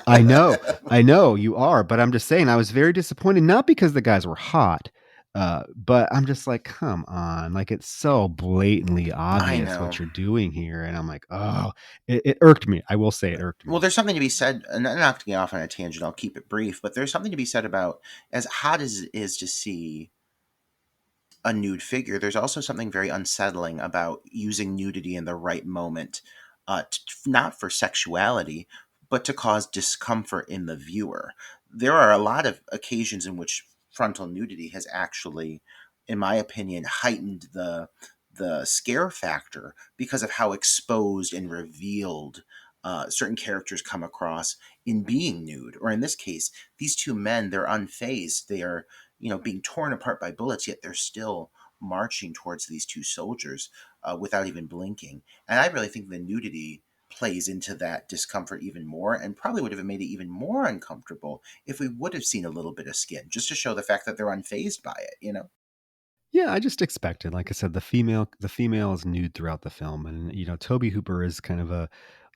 I know, I know you are, but I'm just saying I was very disappointed, not because the guys were hot, but I'm just like, come on, like it's so blatantly I obvious know. what you're doing here, and I'm like, oh, it irked me. I will say it irked Well, me. there's something to be said, not to get off on a tangent, I'll keep it brief, but there's something to be said about, as hot as it is to see a nude figure, there's also something very unsettling about using nudity in the right moment, not for sexuality, but to cause discomfort in the viewer. There are a lot of occasions in which frontal nudity has actually, in my opinion, heightened the scare factor because of how exposed and revealed certain characters come across in being nude. Or in this case, these two men, they're unfazed. They are being torn apart by bullets, yet they're still marching towards these two soldiers without even blinking. And I really think the nudity plays into that discomfort even more, and probably would have made it even more uncomfortable if we would have seen a little bit of skin, just to show the fact that they're unfazed by it, you know? Yeah, I just expected, like I said, the female is nude throughout the film, and Toby Hooper is kind of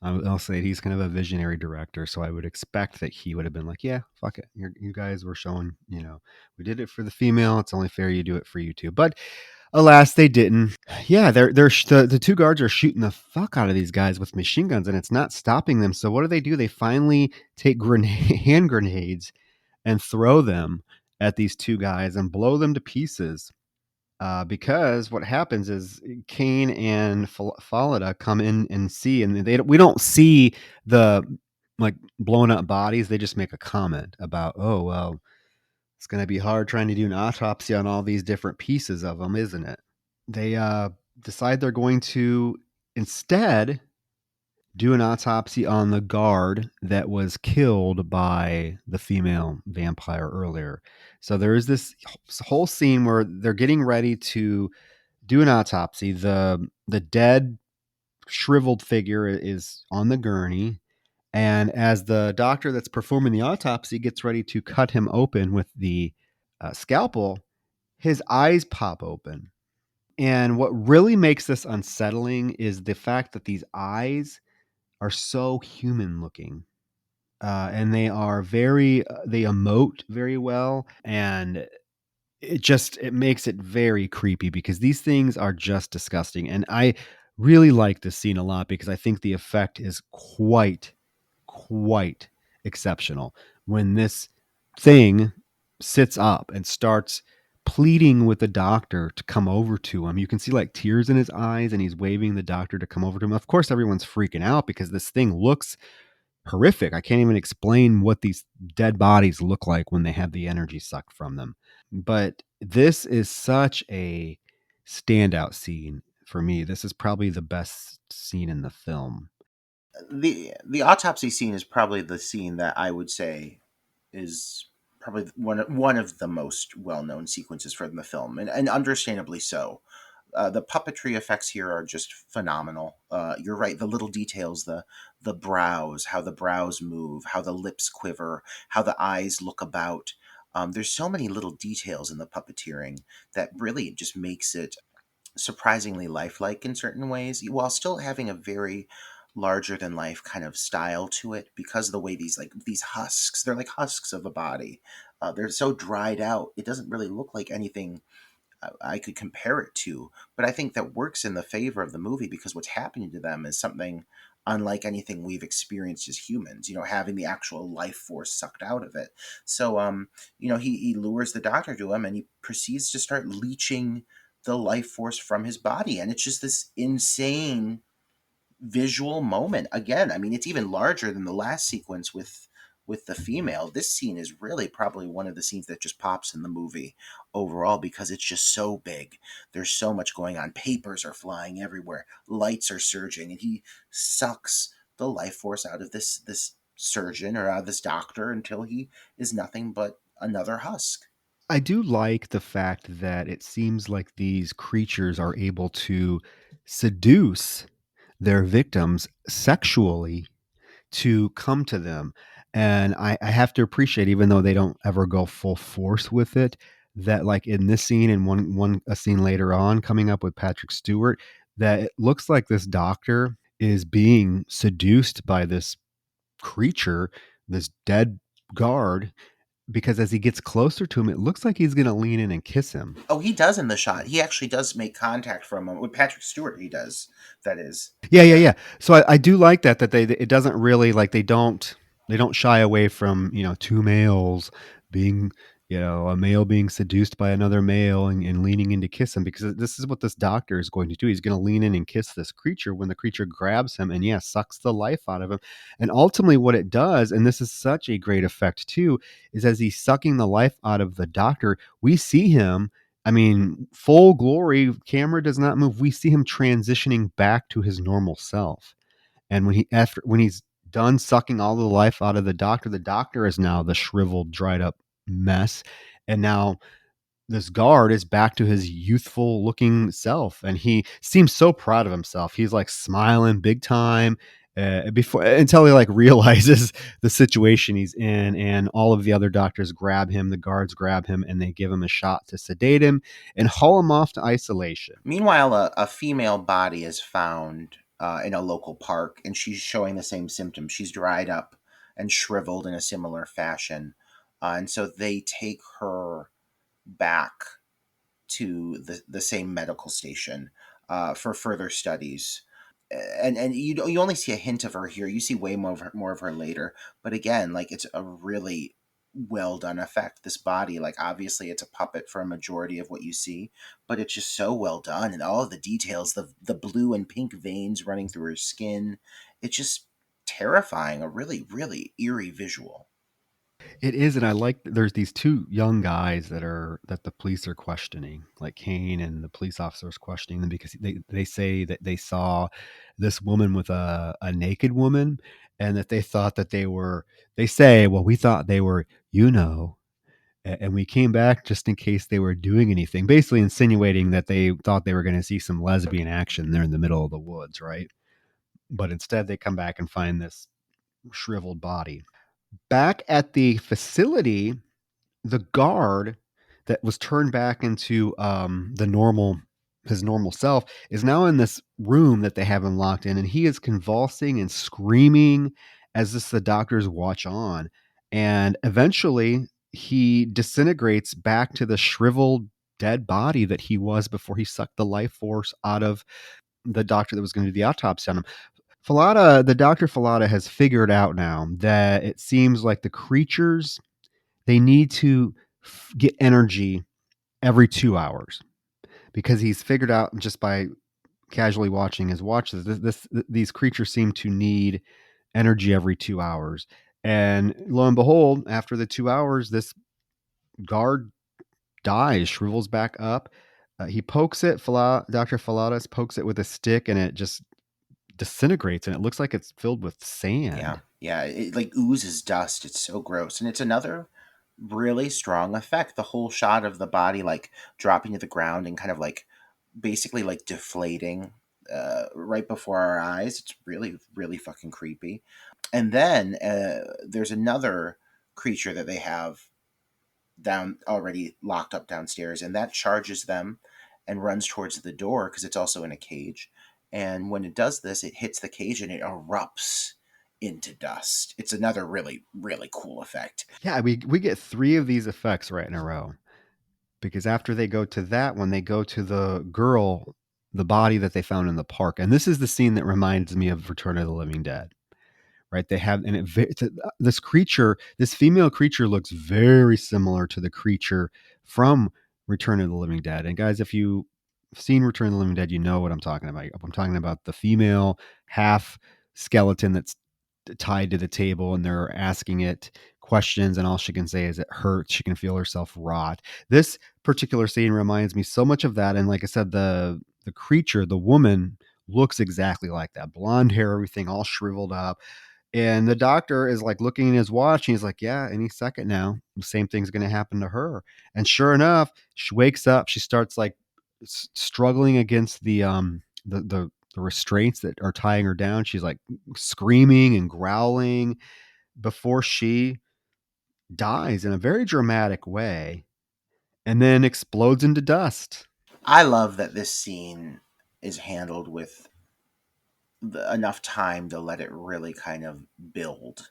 I'll say he's kind of a visionary director, so I would expect that he would have been like, yeah, fuck it, you guys were showing, we did it for the female, it's only fair you do it for you too. But alas, they didn't. Yeah, the two guards are shooting the fuck out of these guys with machine guns, and it's not stopping them. So what do? They finally take hand grenades and throw them at these two guys and blow them to pieces. Because what happens is Kane and Falada come in and see, and we don't see the like blown up bodies. They just make a comment about, oh well, it's going to be hard trying to do an autopsy on all these different pieces of them, isn't it? They decide they're going to instead do an autopsy on the guard that was killed by the female vampire earlier. So there is this whole scene where they're getting ready to do an autopsy. The dead shriveled figure is on the gurney, and as the doctor that's performing the autopsy gets ready to cut him open with the scalpel, his eyes pop open. And what really makes this unsettling is the fact that these eyes are so human looking. And they are they emote very well. And it makes it very creepy because these things are just disgusting. And I really like this scene a lot because I think the effect is quite exceptional when this thing sits up and starts pleading with the doctor to come over to him. You can see like tears in his eyes and he's waving the doctor to come over to him. Of course, everyone's freaking out because this thing looks horrific. I can't even explain what these dead bodies look like when they have the energy sucked from them. But this is such a standout scene for me. This is probably the best scene in the film. The autopsy scene is probably the scene that I would say is probably one of the most well known sequences from the film, and understandably so. The puppetry effects here are just phenomenal. You're right; the little details, the brows, how the brows move, how the lips quiver, how the eyes look about. There's so many little details in the puppeteering that really just makes it surprisingly lifelike in certain ways, while still having a very larger than life kind of style to it, because of the way these husks, they're like husks of a body. They're so dried out, it doesn't really look like anything I could compare it to. But I think that works in the favor of the movie because what's happening to them is something unlike anything we've experienced as humans, having the actual life force sucked out of it. So he lures the doctor to him and he proceeds to start leeching the life force from his body, and it's just this insane visual moment. Again, I mean, it's even larger than the last sequence with the female. This scene is really probably one of the scenes that just pops in the movie overall because it's just so big. There's so much going on. Papers are flying everywhere. Lights are surging, and he sucks the life force out of this surgeon or out of this doctor until he is nothing but another husk. I do like the fact that it seems like these creatures are able to seduce their victims sexually to come to them. And I have to appreciate, even though they don't ever go full force with it, that like in this scene and one a scene later on coming up with Patrick Stewart, that it looks like this doctor is being seduced by this creature, this dead guard, because as he gets closer to him, it looks like he's going to lean in and kiss him. Oh, he does in the shot. He actually does make contact from him with Patrick Stewart. He does. That is. Yeah. So I do like that they it doesn't really like they don't shy away from two males being a male being seduced by another male and leaning in to kiss him, because this is what this doctor is going to do. He's going to lean in and kiss this creature when the creature grabs him and sucks the life out of him. And ultimately what it does, and this is such a great effect too, is as he's sucking the life out of the doctor, we see him, I mean, full glory, camera does not move. We see him transitioning back to his normal self. And when he's done sucking all the life out of the doctor is now the shriveled, dried up mess. And now this guard is back to his youthful looking self. And he seems so proud of himself. He's like smiling big time before until he like realizes the situation he's in, and all of the other doctors grab him, the guards grab him, and they give him a shot to sedate him and haul him off to isolation. Meanwhile, a female body is found in a local park, and she's showing the same symptoms. She's dried up and shriveled in a similar fashion. And so they take her back to the same medical station for further studies. And you only see a hint of her here. You see way more of her later. But again, like it's a really well done effect. This body, like obviously it's a puppet for a majority of what you see, but it's just so well done, and all of the details, the blue and pink veins running through her skin, it's just terrifying. A really really eerie visual. It is, and I like there's these two young guys that the police are questioning, like Kane and the police officers questioning them because they say that they saw this woman with a naked woman, and that they thought that they say, well, we thought they were, and we came back just in case they were doing anything, basically insinuating that they thought they were going to see some lesbian action there in the middle of the woods, right? But instead they come back and find this shriveled body. Back at the facility, the guard that was turned back into the normal his normal self is now in this room that they have him locked in, and he is convulsing and screaming as the doctors watch on, and eventually he disintegrates back to the shriveled dead body that he was before he sucked the life force out of the doctor that was going to do the autopsy on him. The Dr. Falada has figured out now that it seems like the creatures, they need to get energy every 2 hours, because he's figured out just by casually watching his watches, these creatures seem to need energy every 2 hours. And lo and behold, after the 2 hours, this guard dies, shrivels back up. He pokes it, Dr. Faladas pokes it with a stick, and it just disintegrates, and it looks like it's filled with Yeah, sand. yeah, it like oozes dust. It's so gross, and it's another really strong effect. The whole shot of the body like dropping to the ground and kind of like basically like deflating right before our eyes. It's really really fucking creepy. And then there's another creature that they have down already locked up downstairs, and that charges them and runs towards the door because it's also in a cage. And when it does this, it hits the cage and it erupts into dust. It's another really really cool effect. Yeah, we get three of these effects right in a row, because after they go to that one, they go to the girl, the body that they found in the park, and this is the scene that reminds me of Return of the Living Dead. Right? They have, and this creature, this female creature, looks very similar to the creature from Return of the Living Dead. And guys, if you've seen Return of the Living Dead, you know what I'm talking about. I'm talking about the female half skeleton that's tied to the table, and they're asking it questions, and all she can say is it hurts. She can feel herself rot. This particular scene reminds me so much of that. And like I said, the creature, the woman, looks exactly like that. Blonde hair, everything all shriveled up. And the doctor is like looking at his watch, and he's like, yeah, any second now, the same thing's going to happen to her. And sure enough, she wakes up. She starts like struggling against the restraints that are tying her down. She's like screaming and growling before she dies in a very dramatic way, and then explodes into dust. I love that this scene is handled with enough time to let it really kind of build.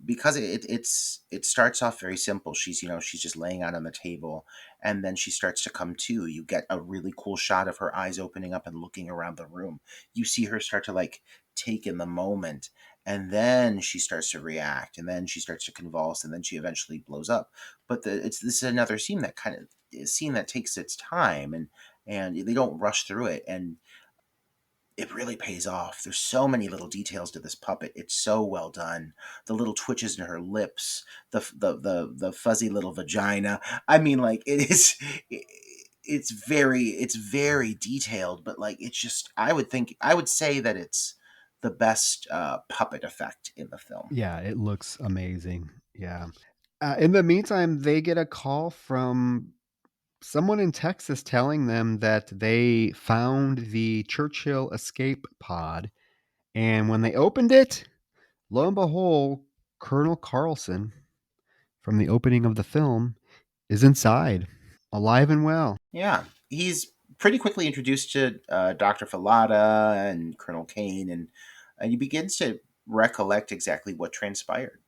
Because it starts off very simple. She's just laying out on the table, and then she starts to come to. You get a really cool shot of her eyes opening up and looking around the room. You see her start to like take in the moment, and then she starts to react, and then she starts to convulse, and then she eventually blows up. But this is another scene that takes its time, and they don't rush through it, and it really pays off. There's so many little details to this puppet. It's so well done. The little twitches in her lips, the fuzzy little vagina. I mean, like it is. It's very detailed, but like it's just. I would say that it's the best puppet effect in the film. Yeah, it looks amazing. Yeah. In the meantime, they get a call from someone in Texas telling them that they found the Churchill escape pod, And when they opened it, lo and behold, Colonel Carlson from the opening of the film is inside, alive and well. Yeah, he's pretty quickly introduced to Dr. Falada and Colonel Kane, and he begins to recollect exactly what transpired.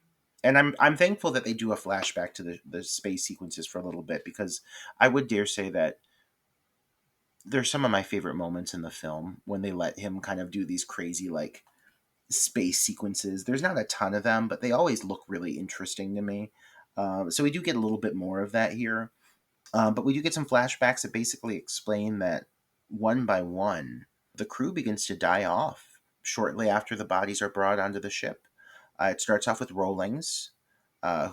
And I'm thankful that they do a flashback to the space sequences for a little bit, because I would dare say that they're some of my favorite moments in the film when they let him kind of do these crazy like space sequences. There's not a ton of them, but they always look really interesting to me. So we do get a little bit more of that here. But we do get some flashbacks that basically explain that one by one, the crew begins to die off shortly after the bodies are brought onto the ship. It starts off with Rawlings,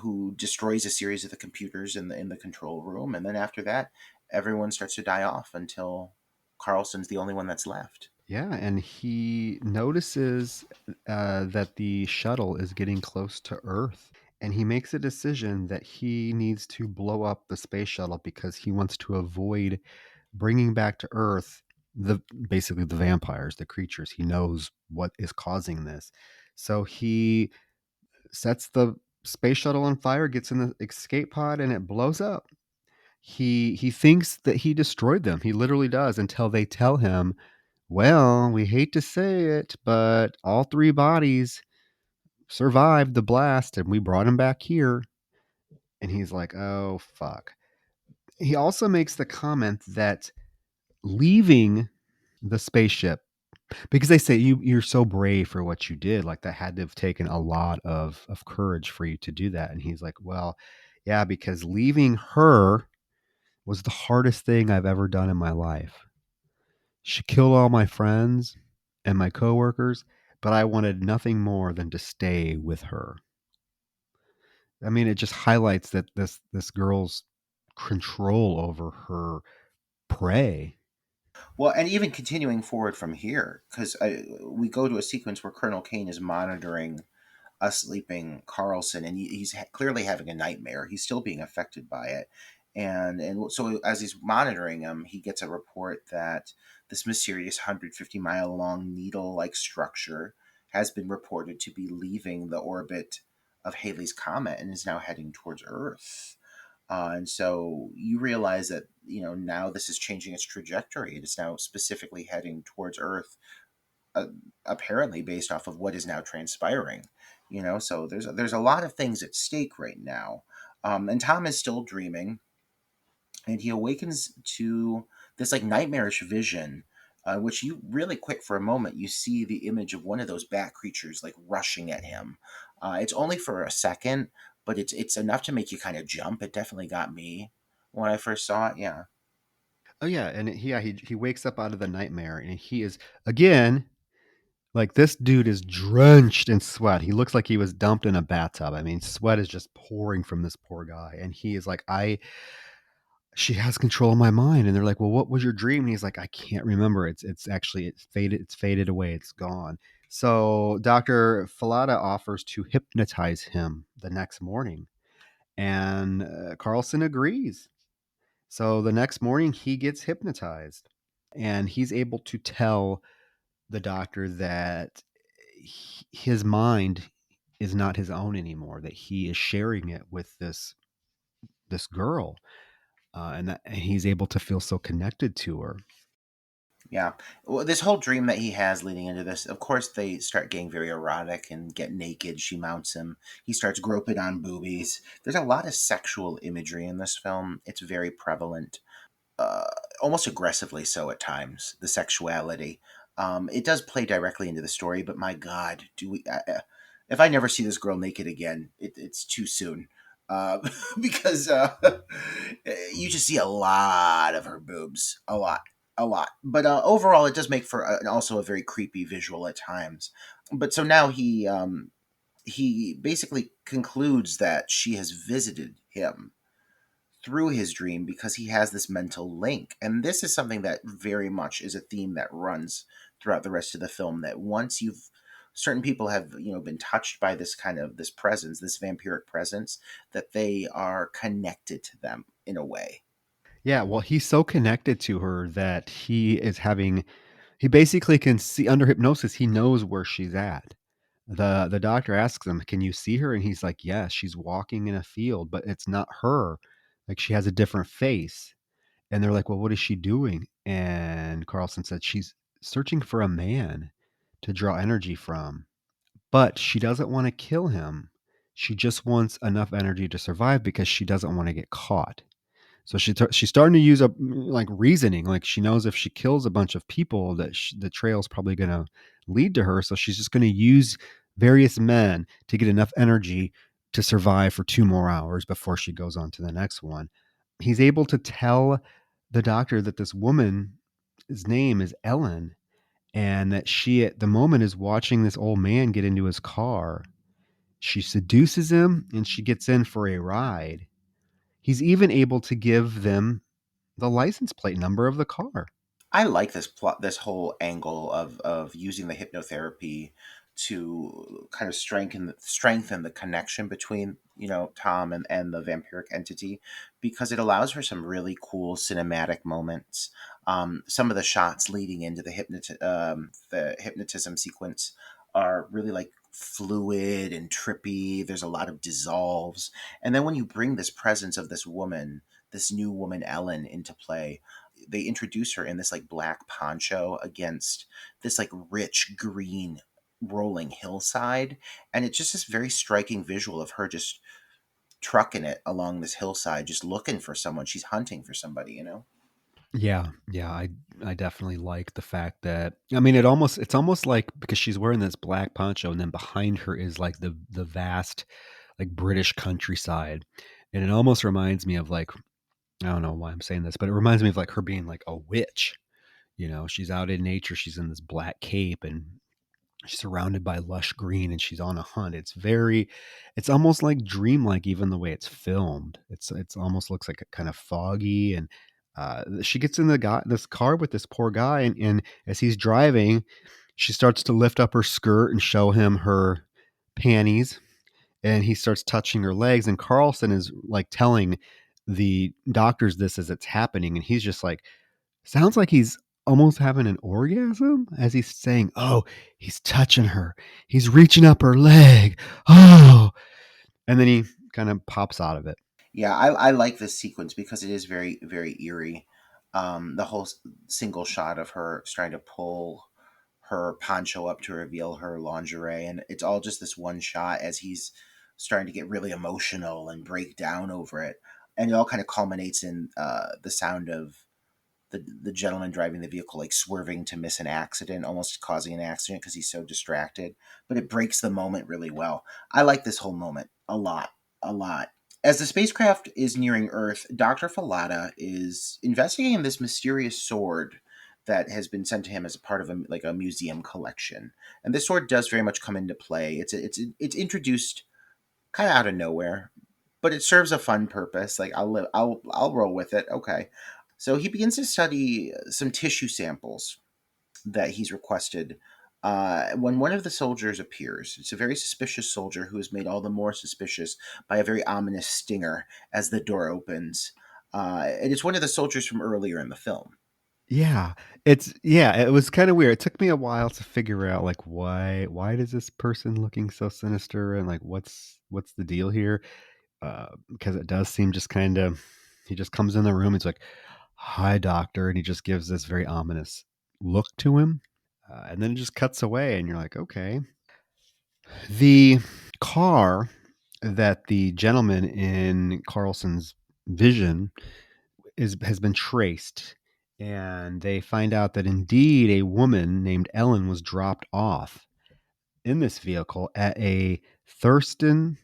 who destroys a series of the computers in the control room, and then after that, everyone starts to die off until Carlson's the only one that's left. Yeah, and he notices that the shuttle is getting close to Earth, and he makes a decision that he needs to blow up the space shuttle because he wants to avoid bringing back to Earth the basically the vampires, the creatures. He knows what is causing this, so he sets the space shuttle on fire, gets in the escape pod, and it blows up. He thinks that he destroyed them. He literally does until they tell him, well, we hate to say it, but all three bodies survived the blast and we brought him back here. And he's like, oh, fuck. He also makes the comment that leaving the spaceship, because they say you're so brave for what you did, like that had to have taken a lot of courage for you to do that. And he's like, well, yeah, because leaving her was the hardest thing I've ever done in my life. She killed all my friends and my coworkers, but I wanted nothing more than to stay with her. I mean, it just highlights that this girl's control over her prey. Well, and even continuing forward from here, because we go to a sequence where Colonel Kane is monitoring a sleeping Carlson, and he's clearly having a nightmare. He's still being affected by it, and so as he's monitoring him, he gets a report that this mysterious 150-mile long needle-like structure has been reported to be leaving the orbit of Halley's comet and is now heading towards Earth. And so you realize that now this is changing its trajectory. It is now specifically heading towards Earth, uh, apparently based off of what is now transpiring. So there's a lot of things at stake right now. And Tom is still dreaming, and he awakens to this like nightmarish vision, which you really quick for a moment you see the image of one of those bat creatures like rushing at him. It's only for a second, but it's enough to make you kind of jump. It definitely got me when I first saw it. Yeah. Oh yeah, and he wakes up out of the nightmare and he is again like this dude is drenched in sweat. He looks like he was dumped in a bathtub. I mean, sweat is just pouring from this poor guy, and he is like, I she has control of my mind. And they're like, well, what was your dream? And he's like, I can't remember. It's actually it's faded away, it's gone. So Dr. Falada offers to hypnotize him the next morning, and Carlson agrees. So the next morning he gets hypnotized, and he's able to tell the doctor that his mind is not his own anymore, that he is sharing it with this girl, and he's able to feel so connected to her. Yeah. Well, this whole dream that he has leading into this, of course, they start getting very erotic and get naked. She mounts him. He starts groping on boobies. There's a lot of sexual imagery in this film. It's very prevalent, uh, almost aggressively so at times, the sexuality. It does play directly into the story, but my God, do we? If I never see this girl naked again, it's too soon. Uh, because you just see a lot of her boobs, a lot. But overall, it does make for also a very creepy visual at times. But so now he basically concludes that she has visited him through his dream because he has this mental link. And this is something that very much is a theme that runs throughout the rest of the film, that once you've certain people have been touched by this kind of this presence, this vampiric presence, that they are connected to them in a way. Yeah, well, he's so connected to her that he is having He basically can see under hypnosis, he knows where she's at. The doctor asks him, "Can you see her?" And he's like, "Yes, she's walking in a field, but it's not her. Like she has a different face." And they're like, "Well, what is she doing?" And Carlson said she's searching for a man to draw energy from, but she doesn't want to kill him. She just wants enough energy to survive because she doesn't want to get caught. So she's starting to use up like reasoning. Like she knows if she kills a bunch of people, that the trail's probably going to lead to her. So she's just going to use various men to get enough energy to survive for 2 more hours before she goes on to the next one. He's able to tell the doctor that this woman, his name is Ellen, and that she at the moment is watching this old man get into his car. She seduces him and she gets in for a ride. He's even able to give them the license plate number of the car. I like this plot, this whole angle of using the hypnotherapy to kind of strengthen the connection between Tom and the vampiric entity, because it allows for some really cool cinematic moments. Some of the shots leading into the hypnotism sequence are really like fluid and trippy. There's a lot of dissolves, and then when you bring this presence of this woman, this new woman Ellen, into play, they introduce her in this like black poncho against this like rich green rolling hillside, and it's just this very striking visual of her just trucking it along this hillside, just looking for someone. She's hunting for somebody. Yeah, yeah, I definitely like the fact that, I mean, it's almost like because she's wearing this black poncho and then behind her is like the vast like British countryside. And it almost reminds me of like, I don't know why I'm saying this, but it reminds me of like her being like a witch. She's out in nature, she's in this black cape and she's surrounded by lush green and she's on a hunt. It's almost like dreamlike, even the way it's filmed. It's almost looks like a kind of foggy. And she gets in this car with this poor guy, and as he's driving, she starts to lift up her skirt and show him her panties, and he starts touching her legs, and Carlson is like telling the doctors this as it's happening, and he's just like, sounds like he's almost having an orgasm as he's saying, "Oh, he's touching her. He's reaching up her leg. Oh." And then he kind of pops out of it. Yeah, I like this sequence because it is very, very eerie. The whole single shot of her trying to pull her poncho up to reveal her lingerie, and it's all just this one shot as he's starting to get really emotional and break down over it, and it all kind of culminates in the sound of the gentleman driving the vehicle like swerving to miss an accident, almost causing an accident because he's so distracted. But it breaks the moment really well. I like this whole moment a lot, a lot. As the spacecraft is nearing Earth, Dr. Falada is investigating this mysterious sword that has been sent to him as a part of a museum collection. And this sword does very much come into play. It's introduced kind of out of nowhere, but it serves a fun purpose. Like I'll roll with it. Okay. So he begins to study some tissue samples that he's requested. When one of the soldiers appears, it's a very suspicious soldier who is made all the more suspicious by a very ominous stinger as the door opens. And it's one of the soldiers from earlier in the film. Yeah, it was kind of weird. It took me a while to figure out like why does this person looking so sinister, and like what's the deal here? Because it does seem just kind of, he just comes in the room. It's like, "Hi, doctor," and he just gives this very ominous look to him, and then it just cuts away, and you're like, okay. The car that the gentleman in Carlson's vision has been traced, and they find out that indeed a woman named Ellen was dropped off in this vehicle at a Thurlston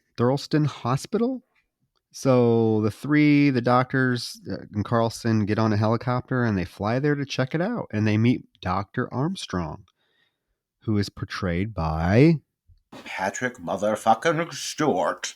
hospital. So the doctors and Carlson get on a helicopter and they fly there to check it out, and they meet Dr. Armstrong, who is portrayed by Patrick motherfucking Stewart.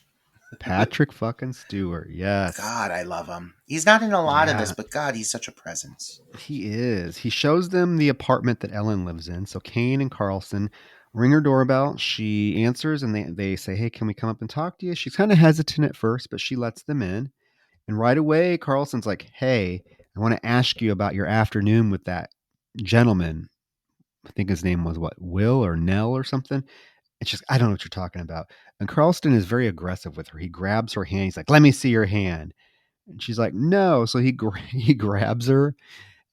Patrick fucking Stewart. Yes. God, I love him. He's not in a lot of this, Yeah, but God, he's such a presence. he is. He shows them the apartment that Ellen lives in. So Kane and Carlson ring her doorbell. She answers and they say, "Hey, can we come up and talk to you?" She's kind of hesitant at first, but she lets them in. And right away, Carlson's like, "Hey, I want to ask you about your afternoon with that gentleman. I think his name was what, Will or Nell or something. And she's, I don't know what you're talking about. And Carlston is very aggressive with her. He grabs her hand. He's like, let me see your hand. And she's like, no. So he grabs her,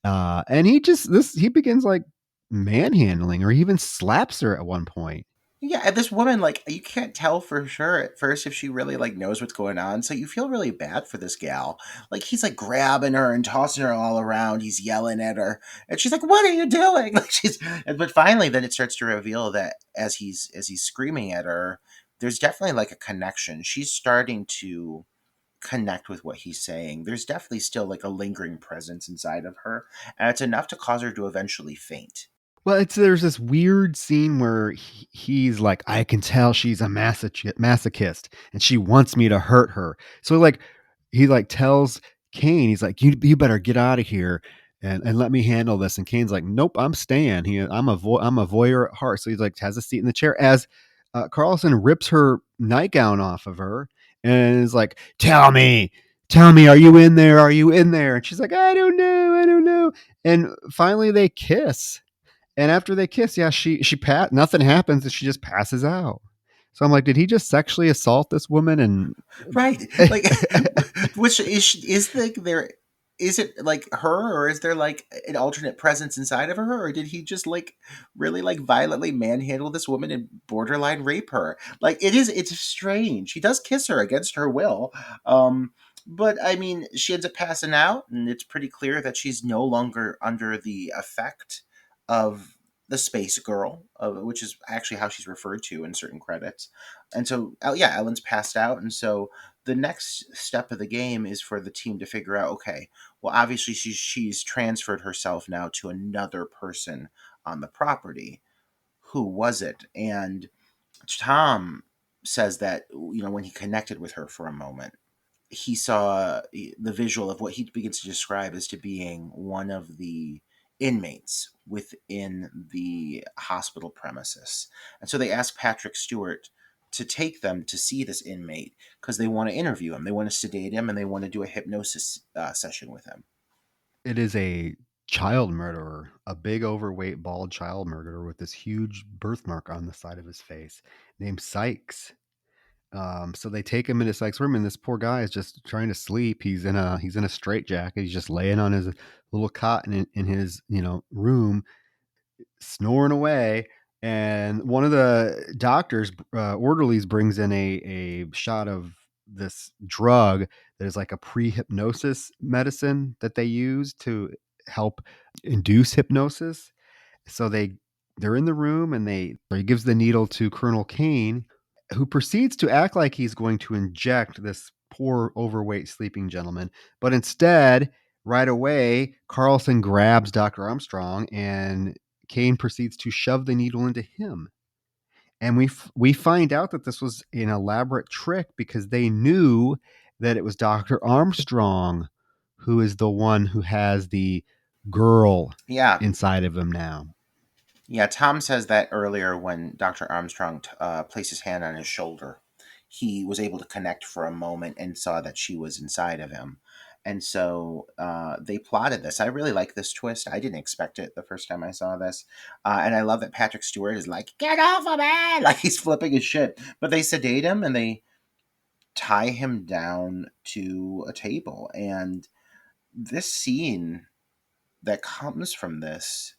and he begins like manhandling her. He even slaps her at one point. Yeah, and this woman, like, you can't tell for sure at first if she really like knows what's going on. So you feel really bad for this gal. Like he's like grabbing her and tossing her all around. He's yelling at her, and she's like, "What are you doing?" Like but finally, then it starts to reveal that as he's screaming at her, there's definitely like a connection. She's starting to connect with what he's saying. There's definitely still like a lingering presence inside of her, and it's enough to cause her to eventually faint. Well, there's this weird scene where he's like, I can tell she's a masochist and she wants me to hurt her. So like he like tells Kane, he's like, you better get out of here and let me handle this. And Kane's like, nope, I'm staying. I'm a voyeur at heart. So he's like has a seat in the chair as Carlson rips her nightgown off of her and is like, tell me, are you in there? Are you in there? And she's like, I don't know. And finally they kiss, and after they kiss, yeah, nothing happens, and she just passes out. So I'm like, did he just sexually assault this woman? And Right. Like, which is the there? Is it like her, or is there like an alternate presence inside of her, or did he just like really like violently manhandle this woman and borderline rape her? Like, it's strange. He does kiss her against her will, um, but I mean, she ends up passing out, and it's pretty clear that she's no longer under the effect of the space girl, which is actually how she's referred to in certain credits. And so, yeah, Ellen's passed out, and so the next step of the game is for the team to figure out, okay, well, obviously she's transferred herself now to another person on the property. Who was it? And Tom says that, when he connected with her for a moment, he saw the visual of what he begins to describe as to being one of the inmates within the hospital premises. And so they asked Patrick Stewart to take them to see this inmate because they want to interview him. They want to sedate him and they want to do a hypnosis session with him. it is a child murderer, a big, overweight, bald child murderer with this huge birthmark on the side of his face, named Sykes. So they take him into Sykes' room, and this poor guy is just trying to sleep. He's in a straitjacket. He's just laying on his little cot in his room, snoring away. And one of the doctors, orderlies, brings in a shot of this drug that is like a pre-hypnosis medicine that they use to help induce hypnosis. So they're in the room, and he gives the needle to Colonel Kane, who proceeds to act like he's going to inject this poor overweight sleeping gentleman, but instead, right away, Carlson grabs Dr. Armstrong, and Kane proceeds to shove the needle into him. And we find out that this was an elaborate trick because they knew that it was Dr. Armstrong who is the one who has the girl Yeah. inside of him now. Yeah, Tom says that earlier when Dr. Armstrong placed his hand on his shoulder, he was able to connect for a moment and saw that she was inside of him. And so they plotted this. I really like this twist. I didn't expect it the first time I saw this. And I love that Patrick Stewart is like, get off of me! Like he's flipping his shit. But they sedate him and they tie him down to a table. And this scene that comes from this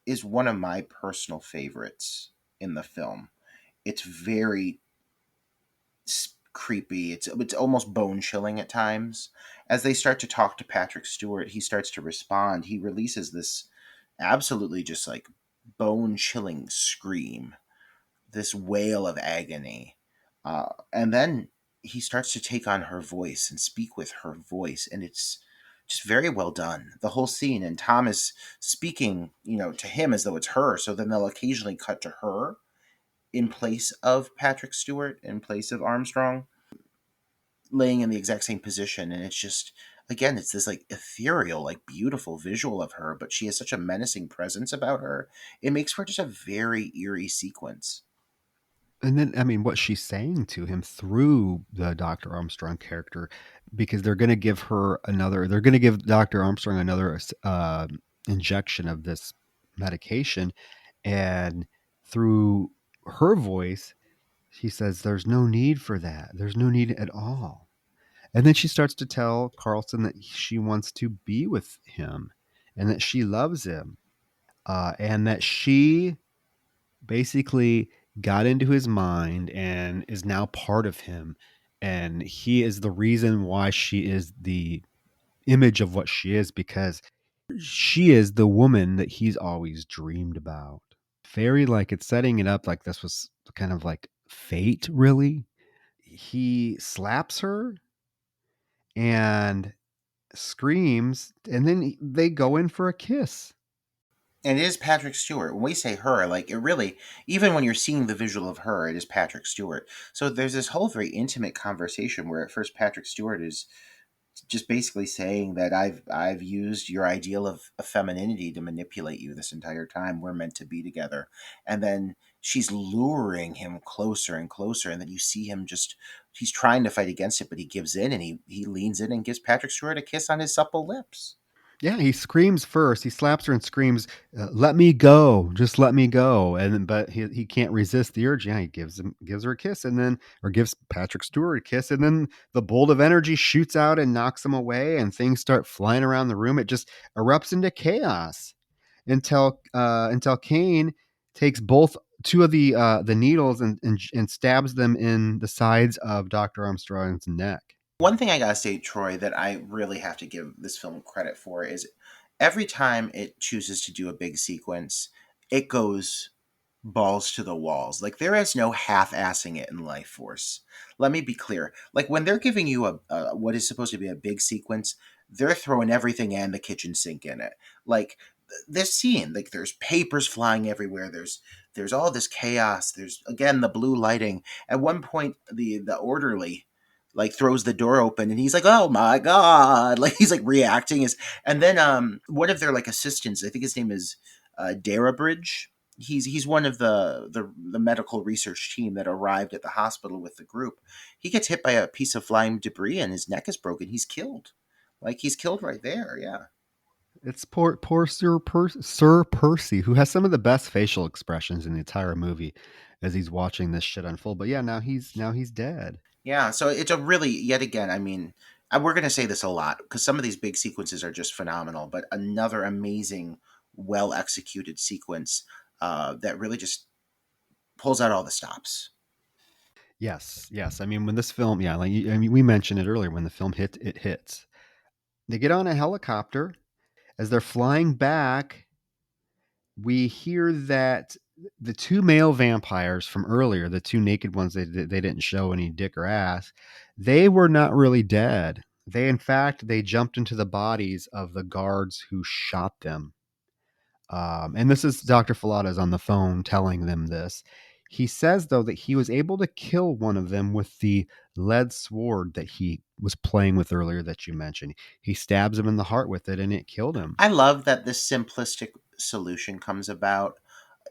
is one of my personal favorites in the film. It's very creepy. It's almost bone chilling at times. As they start to talk to Patrick Stewart, he starts to respond. He releases this absolutely just like bone chilling scream, this wail of agony, and then he starts to take on her voice and speak with her voice, and it's just very well done, the whole scene. And Tom is speaking, to him as though it's her. So then they'll occasionally cut to her in place of Patrick Stewart, in place of Armstrong, laying in the exact same position. And it's just, again, it's this like ethereal, like beautiful visual of her, but she has such a menacing presence about her. It makes for just a very eerie sequence. And then, I mean, what she's saying to him through the Dr. Armstrong character, because they're going to give Dr. Armstrong another injection of this medication. And through her voice, she says, "There's no need for that. There's no need at all." And then she starts to tell Carlson that she wants to be with him and that she loves him, and that she basically got into his mind and is now part of him. And he is the reason why she is the image of what she is, because she is the woman that he's always dreamed about. Very like it's setting it up like this was kind of like fate, really. He slaps her and screams, and then they go in for a kiss. And it is Patrick Stewart. When we say her, like it really, even when you're seeing the visual of her, it is Patrick Stewart. So there's this whole very intimate conversation where at first Patrick Stewart is just basically saying that I've used your ideal of femininity to manipulate you this entire time. We're meant to be together. And then she's luring him closer and closer, and then you see him just he's trying to fight against it, but he gives in and he leans in and gives Patrick Stewart a kiss on his supple lips. Yeah, he screams first. He slaps her and screams, "Let me go! Just let me go!" And then, but he can't resist the urge. Yeah, he gives her a kiss, and then or gives Patrick Stewart a kiss, and then the bolt of energy shoots out and knocks him away, and things start flying around the room. It just erupts into chaos until Kane takes both two of the needles and stabs them in the sides of Dr. Armstrong's neck. One thing I gotta say, Troy, that I really have to give this film credit for is every time it chooses to do a big sequence, it goes balls to the walls. Like there is no half-assing it in Life Force. Let me be clear. Like when they're giving you a what is supposed to be a big sequence, they're throwing everything and the kitchen sink in it. Like this scene, like there's papers flying everywhere. There's all this chaos. There's again the blue lighting. At one point, the orderly like throws the door open and he's like, "Oh my god!" Like he's like reacting. And then one of their like assistants, I think his name is Darabridge. He's one of the medical research team that arrived at the hospital with the group. He gets hit by a piece of flying debris and his neck is broken. He's killed. Like he's killed right there. Yeah. It's poor Sir Percy, who has some of the best facial expressions in the entire movie as he's watching this shit unfold. But yeah, now he's dead. Yeah, so it's a really, yet again, I mean, we're going to say this a lot because some of these big sequences are just phenomenal, but another amazing, well executed sequence that really just pulls out all the stops. Yes, yes. I mean, when this film, yeah, I mean, we mentioned it earlier. When the film hits. They get on a helicopter. As they're flying back, we hear that the two male vampires from earlier, the two naked ones, they didn't show any dick or ass. They were not really dead. They, in fact, they jumped into the bodies of the guards who shot them. And this is Dr. Falada's on the phone telling them this. He says, though, that he was able to kill one of them with the lead sword that he was playing with earlier that you mentioned. He stabs him in the heart with it and it killed him. I love that this simplistic solution comes about.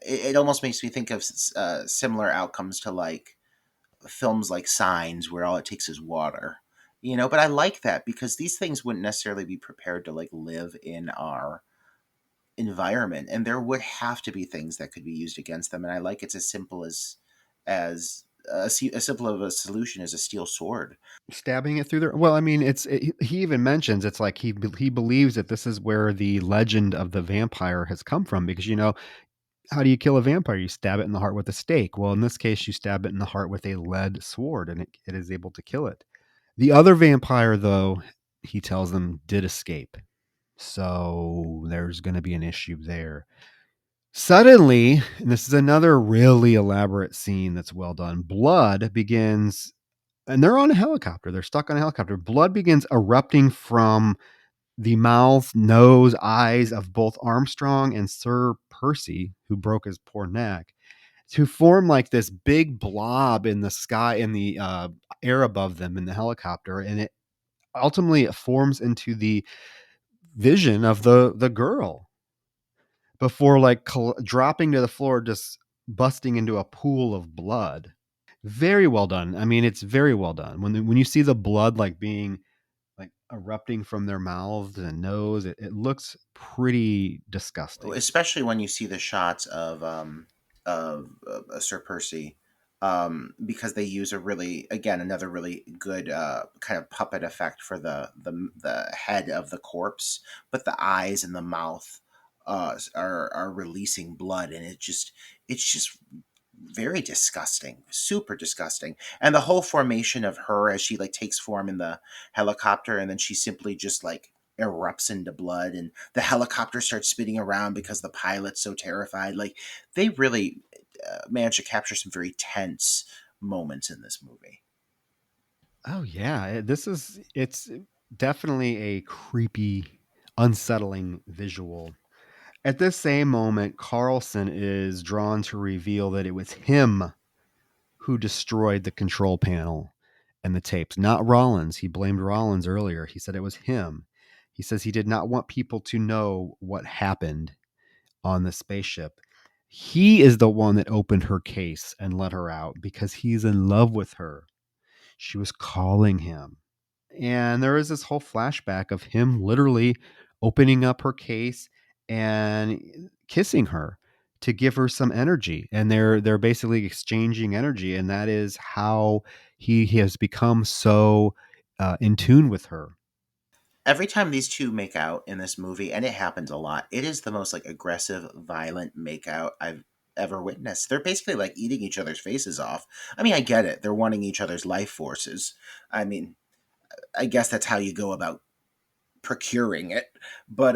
It almost makes me think of similar outcomes to like films like Signs, where all it takes is water. You know, but I like that because these things wouldn't necessarily be prepared to like live in our environment, and there would have to be things that could be used against them. And I like it's as simple as simple of a solution as a steel sword. Stabbing it through there. Well, I mean, he even mentions it's like he believes that this is where the legend of the vampire has come from, because how do you kill a vampire? You stab it in the heart with a stake. Well, in this case, you stab it in the heart with a lead sword, and it is able to kill it. The other vampire, though, he tells them, did escape. So there's going to be an issue there. Suddenly, and this is another really elaborate scene that's well done, blood begins, and they're on a helicopter. They're stuck on a helicopter. Blood begins erupting from the mouth, nose, eyes of both Armstrong and Sir Percy, who broke his poor neck, to form like this big blob in the sky, in the air above them in the helicopter. And it ultimately forms into the vision of the girl before like dropping to the floor, just busting into a pool of blood. Very well done. I mean, it's very well done. When you see the blood like being like erupting from their mouths and nose. It looks pretty disgusting. Especially when you see the shots of Sir Percy, because they use a really, again, another really good kind of puppet effect for the head of the corpse, but the eyes and the mouth are releasing blood, and it's just very disgusting, super disgusting. And the whole formation of her as she like takes form in the helicopter, and then she simply just like erupts into blood, and the helicopter starts spinning around because the pilot's so terrified. Like, they really managed to capture some very tense moments in this movie. Oh yeah, it's definitely a creepy, unsettling visual. At this same moment, Carlson is drawn to reveal that it was him who destroyed the control panel and the tapes, not Rollins. He blamed Rollins earlier. He said it was him. He says he did not want people to know what happened on the spaceship. He is the one that opened her case and let her out because he's in love with her. She was calling him. And there is this whole flashback of him literally opening up her case and kissing her to give her some energy, and they're basically exchanging energy, and that is how he has become so in tune with her. Every time these two make out in this movie, and it happens a lot, it is the most like aggressive, violent makeout I've ever witnessed. They're basically like eating each other's faces off. I mean, I get it. They're wanting each other's life forces. I mean, I guess that's how you go about procuring it. But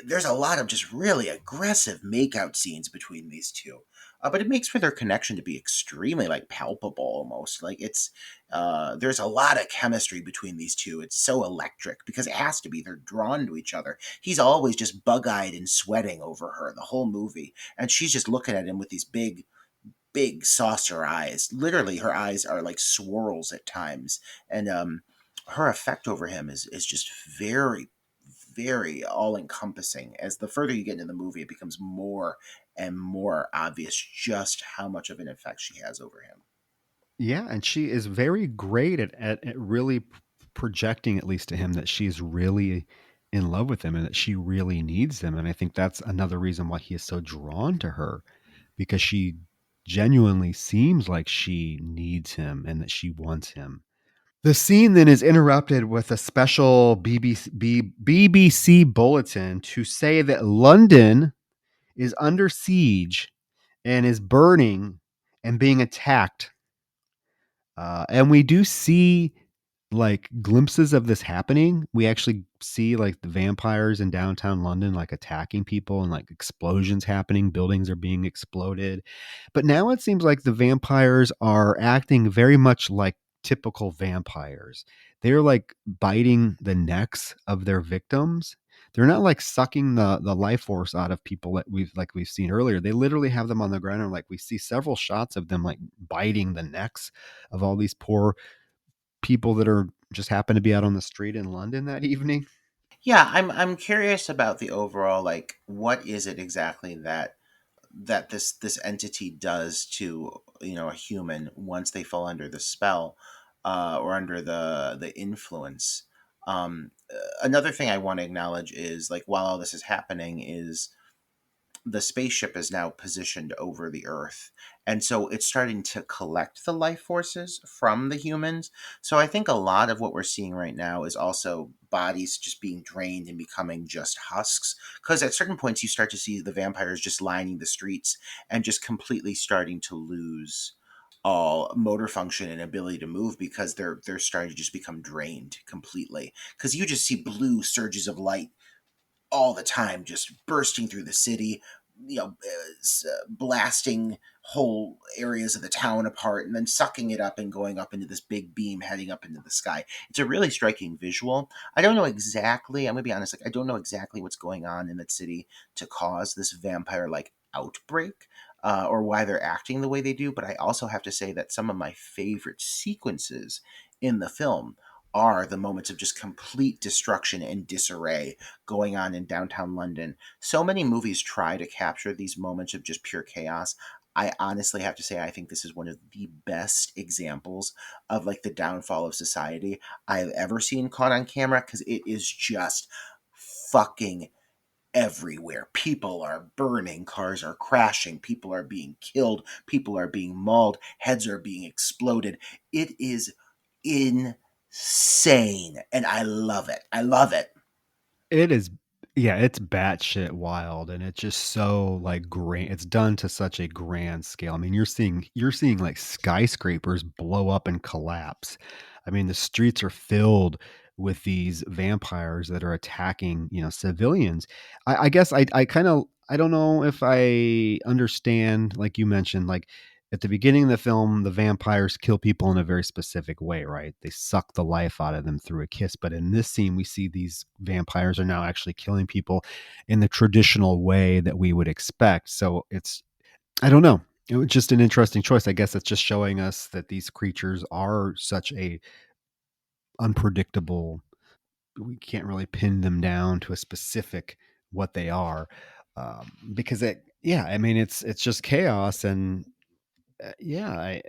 there's a lot of just really aggressive makeout scenes between these two. But it makes for their connection to be extremely like palpable almost. Like, it's there's a lot of chemistry between these two. It's so electric because it has to be. They're drawn to each other. He's always just bug-eyed and sweating over her the whole movie, and she's just looking at him with these big saucer eyes. Literally, her eyes are like swirls at times, and her effect over him is just very, very all encompassing. As the further you get into the movie, it becomes more and more obvious just how much of an effect she has over him. Yeah, and she is very great at really projecting, at least to him, that she's really in love with him and that she really needs him. And I think that's another reason why he is so drawn to her, because she genuinely seems like she needs him and that she wants him. The scene then is interrupted with a special BBC bulletin to say that London is under siege and is burning and being attacked. And we do see like glimpses of this happening. We actually see like the vampires in downtown London like attacking people and like explosions happening, buildings are being exploded. But now it seems like the vampires are acting very much like typical vampires. They're like biting the necks of their victims. They're not like sucking the life force out of people that we've seen earlier. They literally have them on the ground, and like we see several shots of them like biting the necks of all these poor people that are just happen to be out on the street in London that evening. Yeah, I'm curious about the overall, like, what is it exactly that this entity does to, a human once they fall under the spell, or under the influence. Another thing I want to acknowledge is, like, while all this is happening, is the spaceship is now positioned over the earth, and so it's starting to collect the life forces from the humans. So I think a lot of what we're seeing right now is also bodies just being drained and becoming just husks, because at certain points you start to see the vampires just lining the streets and just completely starting to lose all motor function and ability to move, because they're starting to just become drained completely, because you just see blue surges of light all the time, just bursting through the city, blasting whole areas of the town apart, and then sucking it up and going up into this big beam heading up into the sky. It's a really striking visual. I don't know exactly, I'm gonna be honest, like, I don't know exactly what's going on in that city to cause this vampire like outbreak, or why they're acting the way they do, but I also have to say that some of my favorite sequences in the film are the moments of just complete destruction and disarray going on in downtown London. So many movies try to capture these moments of just pure chaos. I honestly have to say I think this is one of the best examples of like the downfall of society I've ever seen caught on camera, because it is just fucking everywhere. People are burning, cars are crashing, people are being killed, people are being mauled, heads are being exploded. It is insane, and I love it. I love it. It is, yeah, it's batshit wild, and it's just so like grand. It's done to such a grand scale. I mean, you're seeing like skyscrapers blow up and collapse. I mean, the streets are filled with these vampires that are attacking, civilians. I guess I kind of I don't know if I understand, like you mentioned, like at the beginning of the film, the vampires kill people in a very specific way, right? They suck the life out of them through a kiss. But in this scene, we see these vampires are now actually killing people in the traditional way that we would expect. So I don't know. It was just an interesting choice. I guess it's just showing us that these creatures are such a unpredictable. We can't really pin them down to a specific what they are, because yeah, I mean, it's just chaos, and yeah,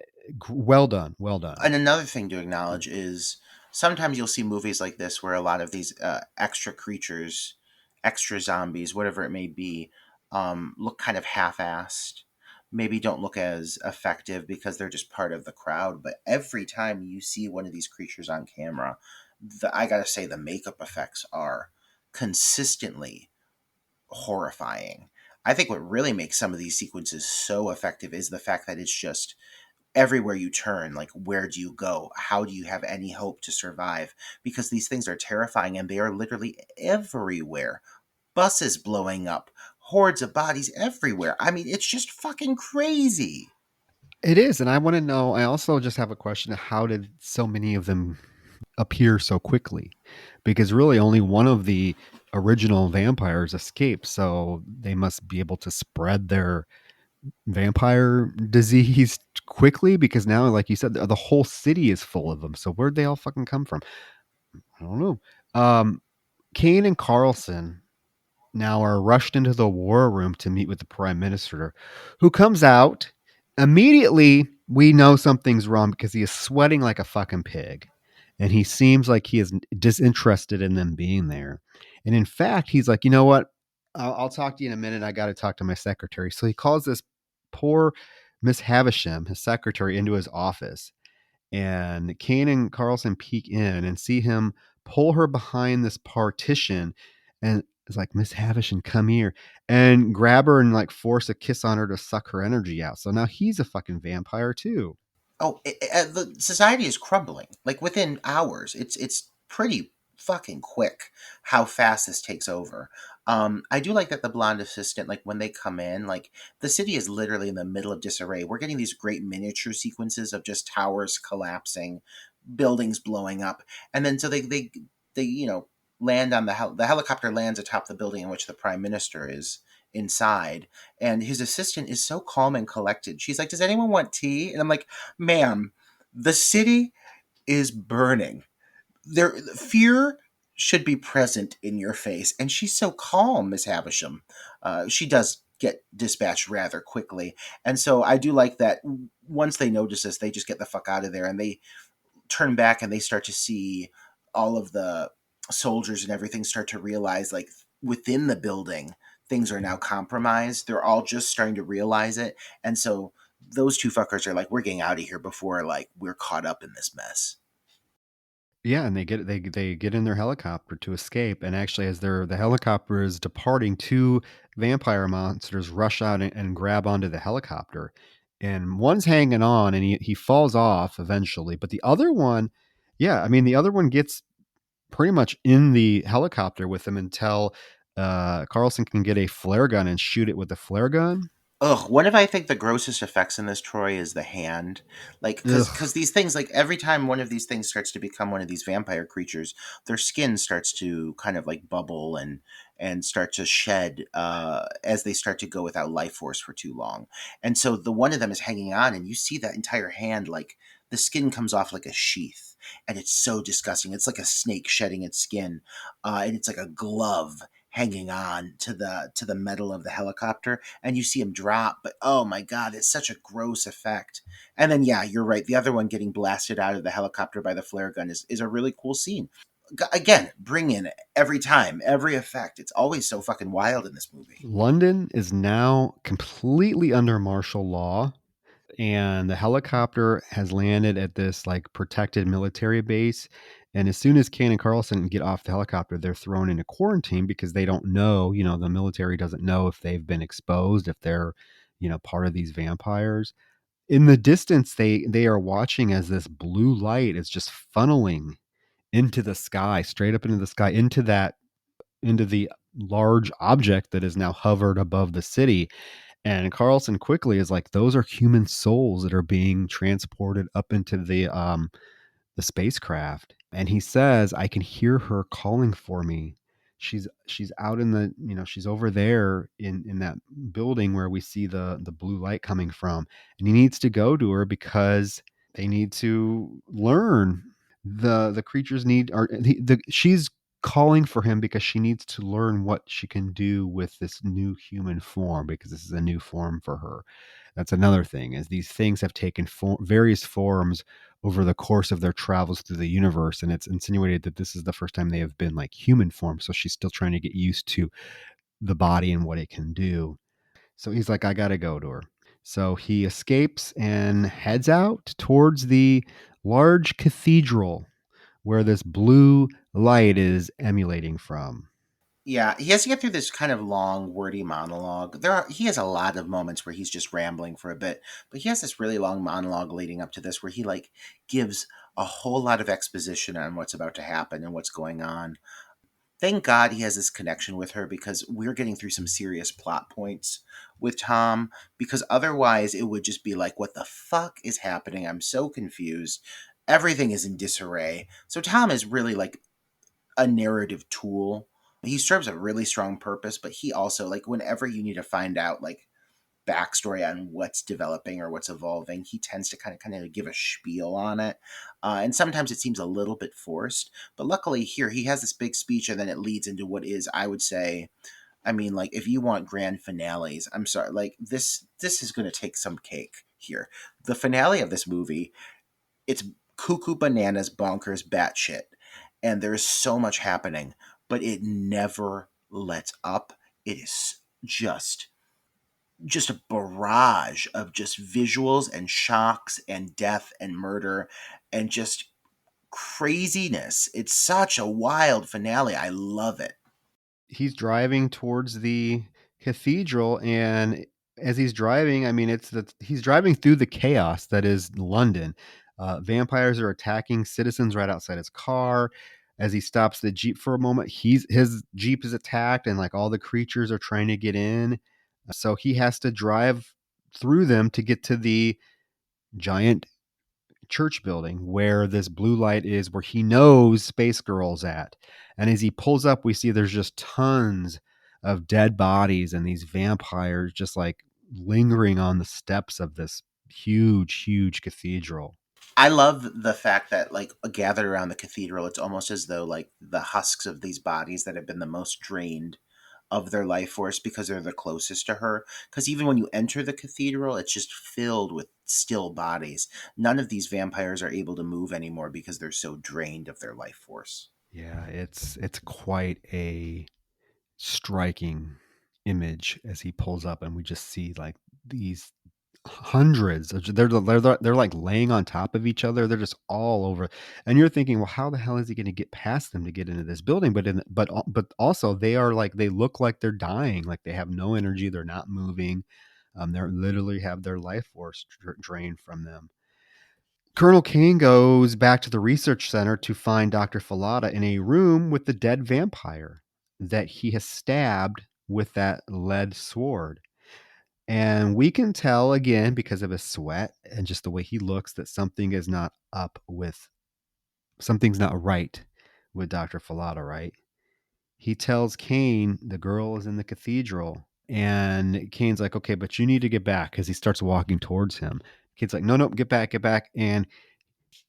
well done, well done. And another thing to acknowledge is sometimes you'll see movies like this where a lot of these extra creatures, extra zombies, whatever it may be, look kind of half-assed. Maybe don't look as effective because they're just part of the crowd. But every time you see one of these creatures on camera, I gotta say the makeup effects are consistently horrifying. I think what really makes some of these sequences so effective is the fact that it's just everywhere you turn. Like, where do you go? How do you have any hope to survive? Because these things are terrifying and they are literally everywhere. Buses blowing up, hordes of bodies everywhere. I mean, it's just fucking crazy. It is, and I want to know. I also just have a question: how did so many of them appear so quickly? Because really, only one of the original vampires escaped, so they must be able to spread their vampire disease quickly. Because now, like you said, the whole city is full of them. So where'd they all fucking come from? I don't know. Kane and Carlson now are rushed into the war room to meet with the prime minister, who comes out. Immediately, we know something's wrong because he is sweating like a fucking pig. And he seems like he is disinterested in them being there. And in fact, he's like, you know what? I'll talk to you in a minute. I got to talk to my secretary. So he calls this poor Miss Havisham, his secretary, into his office, and Kane and Carlson peek in and see him pull her behind this partition, and it's like, Miss Havisham, come here, and grab her and like force a kiss on her to suck her energy out. So now he's a fucking vampire too. Oh, the society is crumbling. Like within hours, it's pretty fucking quick how fast this takes over. I do like that the blonde assistant, like when they come in, like the city is literally in the middle of disarray. We're getting these great miniature sequences of just towers collapsing, buildings blowing up, and then so they land on the helicopter lands atop the building in which the prime minister is inside, and his assistant is so calm and collected. She's like, "Does anyone want tea?" And I'm like, "Ma'am, the city is burning. There, fear should be present in your face." And she's so calm, Miss Havisham. She does get dispatched rather quickly, and so I do like that. Once they notice this, they just get the fuck out of there, and they turn back and they start to see all of the soldiers and everything start to realize, like, within the building things are now compromised. They're all just starting to realize it, and so those two fuckers are like, we're getting out of here before like we're caught up in this mess. Yeah, and they get in their helicopter to escape, and actually, as the helicopter is departing, two vampire monsters rush out and grab onto the helicopter, and one's hanging on, and he falls off eventually, but the other one, yeah, I mean, the other one gets pretty much in the helicopter with him until Carlson can get a flare gun and shoot it with a flare gun. Ugh, one of I think the grossest effects in this, Troy, is the hand. Like, because Ugh. these things, like every time one of these things starts to become one of these vampire creatures, their skin starts to kind of like bubble and start to shed as they start to go without life force for too long. And so the one of them is hanging on, and you see that entire hand, like the skin comes off like a sheath, and it's so disgusting. It's like a snake shedding its skin, and it's like a glove hanging on to the metal of the helicopter, and you see him drop. But oh my god, it's such a gross effect. And then yeah, you're right. The other one getting blasted out of the helicopter by the flare gun is a really cool scene. Again, bring in every time, every effect. It's always so fucking wild in this movie. London is now completely under martial law, and the helicopter has landed at this like protected military base. And as soon as Kane and Carlson get off the helicopter, they're thrown into quarantine because they don't know, the military doesn't know if they've been exposed, if they're, part of these vampires. In the distance, they are watching as this blue light is just funneling into the sky, straight up into the sky, into the large object that is now hovered above the city. And Carlson quickly is like, those are human souls that are being transported up into the spacecraft. And he says, I can hear her calling for me. She's out in the, she's over there in that building where we see the blue light coming from. And he needs to go to her because they need to learn. The creatures need are she's calling for him because she needs to learn what she can do with this new human form, because this is a new form for her. That's another thing, is these things have taken various forms over the course of their travels through the universe, and it's insinuated that this is the first time they have been like human form, so she's still trying to get used to the body and what it can do. So he's like, I gotta go to her. So he escapes and heads out towards the large cathedral where this blue light is emulating from. Yeah, he has to get through this kind of long, wordy monologue. He has a lot of moments where he's just rambling for a bit, but he has this really long monologue leading up to this where he like gives a whole lot of exposition on what's about to happen and what's going on. Thank God he has this connection with her, because we're getting through some serious plot points with Tom, because otherwise it would just be like, what the fuck is happening? I'm so confused. Everything is in disarray. So Tom is really like a narrative tool. He serves a really strong purpose, but he also, like, whenever you need to find out like backstory on what's developing or what's evolving, he tends to kind of give a spiel on it, and sometimes it seems a little bit forced. But luckily here he has this big speech, and then it leads into what is, I would say, I mean, like, if you want grand finales, I'm sorry, like this is going to take some cake here. The finale of this movie, it's cuckoo bananas bonkers batshit, and there is so much happening, but it never lets up. It is just a barrage of just visuals and shocks and death and murder and just craziness. It's such a wild finale. I love it. He's driving towards the cathedral, and as he's driving, I mean, he's driving through the chaos that is London. Vampires are attacking citizens right outside his car. As he stops the jeep for a moment, his jeep is attacked, and like all the creatures are trying to get in. So he has to drive through them to get to the giant church building where this blue light is, where he knows Space Girl's at. And as he pulls up, we see there's just tons of dead bodies and these vampires just like lingering on the steps of this huge, huge cathedral. I love the fact that, like, gathered around the cathedral, it's almost as though like the husks of these bodies that have been the most drained of their life force, because they're the closest to her. Because even when you enter the cathedral, it's just filled with still bodies. None of these vampires are able to move anymore because they're so drained of their life force. Yeah, it's quite a striking image as he pulls up, and we just see like these hundreds of, they're like laying on top of each other. They're just all over, and you're thinking, well, how the hell is he going to get past them to get into this building? But also they are like, they look like they're dying, like they have no energy, they're not moving. They're literally have their life force drained from them. Colonel Kane goes back to the research center to find Dr. Falada in a room with the dead vampire that he has stabbed with that lead sword. And we can tell again, because of his sweat and just the way he looks, that something's not right with Dr. Falada, right? He tells Kane the girl is in the cathedral, and Kane's like, okay, but you need to get back, because he starts walking towards him. Kane's like, no, get back, get back. And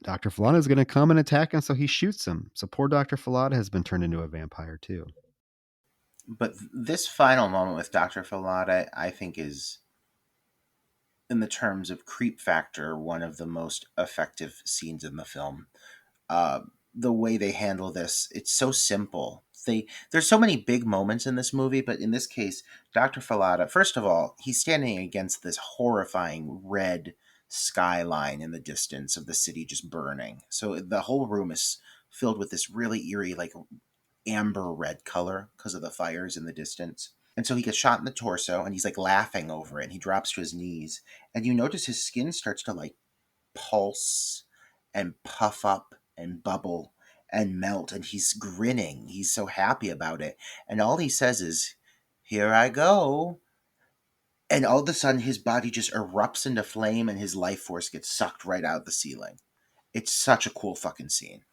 Dr. Falada is going to come and attack him, so he shoots him. So poor Dr. Falada has been turned into a vampire too. But this final moment with Dr. Falada, I think, is, in the terms of creep factor, one of the most effective scenes in the film. uh, the way they handle this, it's so simple. There's so many big moments in this movie, but in this case, Dr. Falada, first of all, he's standing against this horrifying red skyline in the distance of the city just burning. So the whole room is filled with this really eerie, like amber red color because of the fires in the distance. And so he gets shot in the torso and he's like laughing over it and he drops to his knees. And you notice his skin starts to like pulse and puff up and bubble and melt, and he's grinning. He's so happy about it. And all he says is, "Here I go." And all of a sudden his body just erupts into flame and his life force gets sucked right out of the ceiling. It's such a cool fucking scene.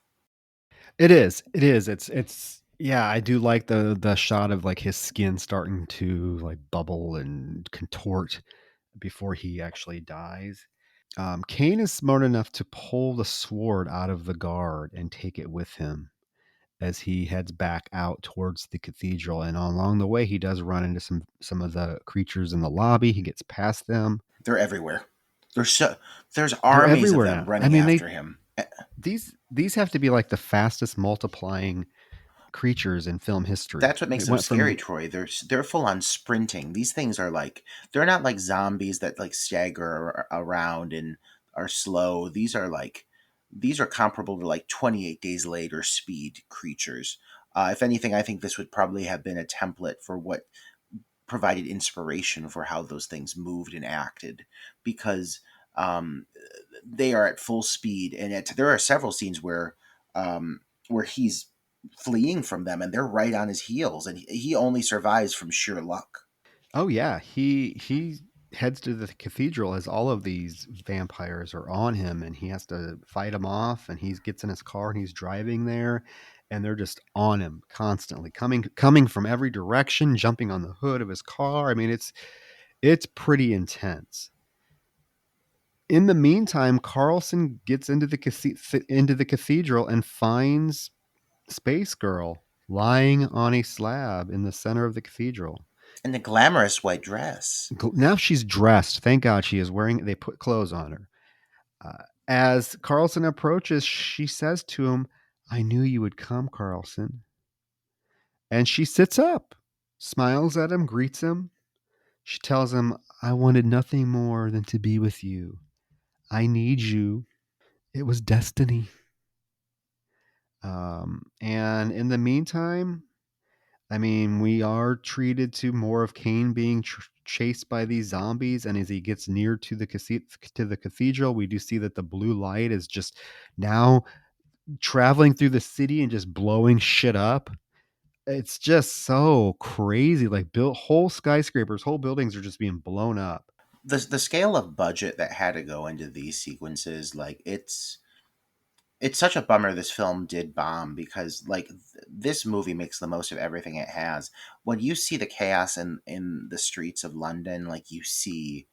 It is. It is. It's yeah, I do like the shot of like his skin starting to like bubble and contort before he actually dies. Kane is smart enough to pull the sword out of the guard and take it with him as he heads back out towards the cathedral. And along the way, he does run into some of the creatures in the lobby. He gets past them. They're everywhere. There's They're armies of everywhere them now. I running mean, after him. these have to be like the fastest multiplying creatures in film history. That's what makes It them went scary, from Troy. They're full on sprinting. These things are like, they're not like zombies that like stagger around and are slow. These are comparable to like 28 Days Later speed creatures. If anything, I think this would probably have been a template for what provided inspiration for how those things moved and acted, because um, they are at full speed, and there are several scenes where he's fleeing from them, and they're right on his heels, and he only survives from sheer luck. oh yeah, he heads to the cathedral as all of these vampires are on him, and he has to fight them off. And he gets in his car and he's driving there, and they're just on him constantly, coming from every direction, jumping on the hood of his car. I mean, it's pretty intense. In the meantime, Carlson gets into the cathedral and finds Space Girl lying on a slab in the center of the cathedral. And the glamorous white dress. Now she's dressed. Thank God she is wearing. They put clothes on her. As Carlson approaches, she says to him, "I knew you would come, Carlson." And she sits up, smiles at him, greets him. She tells him, "I wanted nothing more than to be with you. I need you. It was destiny." And in the meantime, I mean, we are treated to more of Kane being chased by these zombies, and as he gets near to the cathedral, we do see that the blue light is just now traveling through the city and just blowing shit up. It's just so crazy. Like built whole skyscrapers, whole buildings are just being blown up. The scale of budget that had to go into these sequences, like it's such a bummer this film did bomb, because like this movie makes the most of everything it has. When you see the chaos in the streets of London, like you see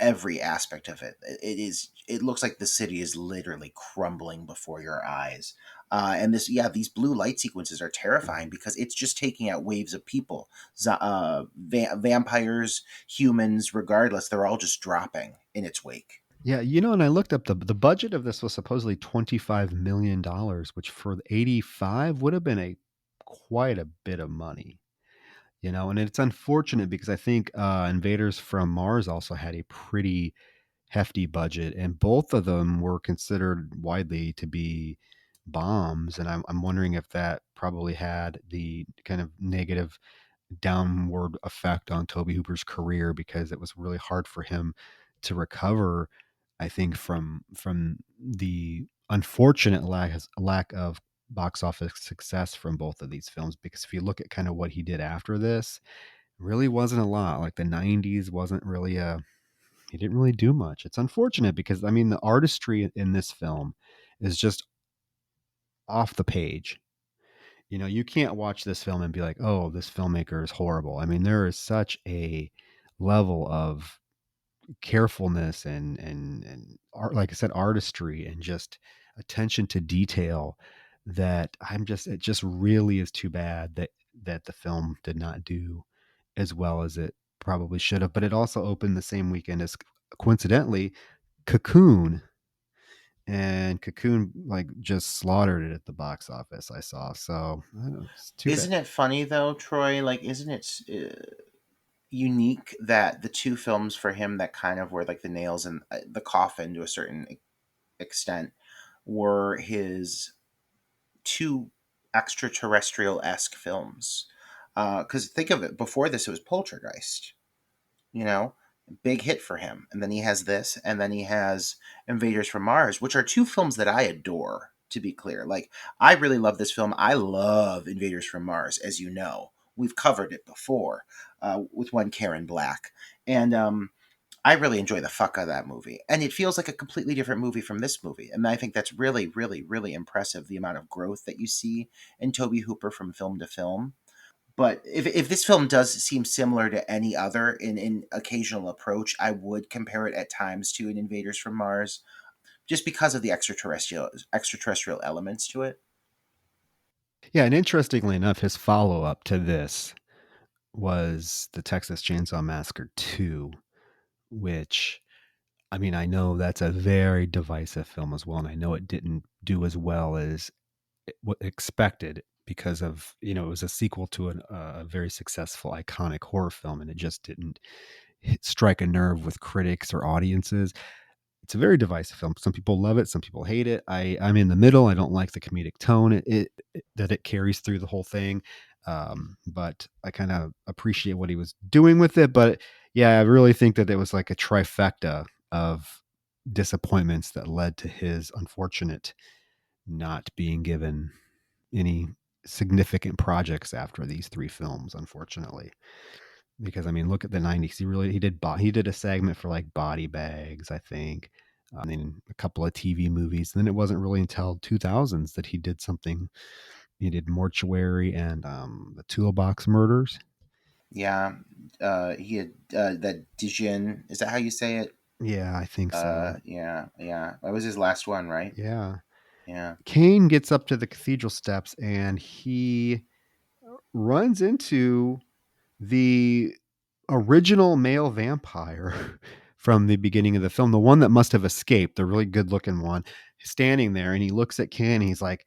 every aspect of it. It looks like the city is literally crumbling before your eyes. And these blue light sequences are terrifying because it's just taking out waves of people, vampires, humans, regardless. They're all just dropping in its wake. Yeah, and I looked up the budget of this was supposedly $25 million, which for 85 would have been a quite a bit of money. And it's unfortunate because I think Invaders from Mars also had a pretty hefty budget, and both of them were considered widely to be bombs. And I'm wondering if that probably had the kind of negative downward effect on Toby Hooper's career, because it was really hard for him to recover, I think, from the unfortunate lack of box office success from both of these films. Because if you look at kind of what he did after this, really wasn't a lot. Like the 90s wasn't really he didn't really do much. It's unfortunate because I mean the artistry in this film is just off the page. You can't watch this film and be like, "Oh, this filmmaker is horrible." I mean, there is such a level of carefulness and art, like I said, artistry and just attention to detail that it just really is too bad that that the film did not do as well as it probably should have. But it also opened the same weekend as, coincidentally, Cocoon, and Cocoon like just slaughtered it at the box office. I saw, so I don't know, it's too bad. Isn't it funny though, Troy? Like, isn't it unique that the two films for him that kind of were like the nails in the coffin to a certain extent were his two extraterrestrial esque films? Because think of it, before this, it was Poltergeist, you know, big hit for him. And then he has this, and then he has Invaders from Mars, which are two films that I adore, to be clear. Like, I really love this film. I love Invaders from Mars, as you know. We've covered it before with one Karen Black. And I really enjoy the fuck out of that movie. And it feels like a completely different movie from this movie. And I think that's really, really, really impressive, the amount of growth that you see in Toby Hooper from film to film. But if this film does seem similar to any other in occasional approach, I would compare it at times to an Invaders from Mars, just because of the extraterrestrial elements to it. Yeah, and interestingly enough, his follow up to this was the Texas Chainsaw Massacre 2, which, I mean, I know that's a very divisive film as well, and I know it didn't do as well as what expected because of, you know, it was a sequel to a very successful iconic horror film, and it just didn't strike a nerve with critics or audiences. It's a very divisive film. Some people love it, some people hate it. I'm in the middle. I don't like the comedic tone that it carries through the whole thing. But I kind of appreciate what he was doing with it. But yeah, I really think that it was like a trifecta of disappointments that led to his unfortunate not being given any significant projects after these three films, unfortunately. Because I mean, look at the '90s. He did a segment for like Body Bags, I think, then a couple of TV movies. And then it wasn't really until 2000s that he did something. He did Mortuary and the Toolbox Murders. Yeah, he had that Dijin. Is that how you say it? Yeah, I think so. Yeah, yeah. That was his last one, right? Yeah. Yeah. Kane gets up to the cathedral steps and he runs into the original male vampire from the beginning of the film, the one that must have escaped, the really good looking one, standing there, and he looks at Ken and he's like,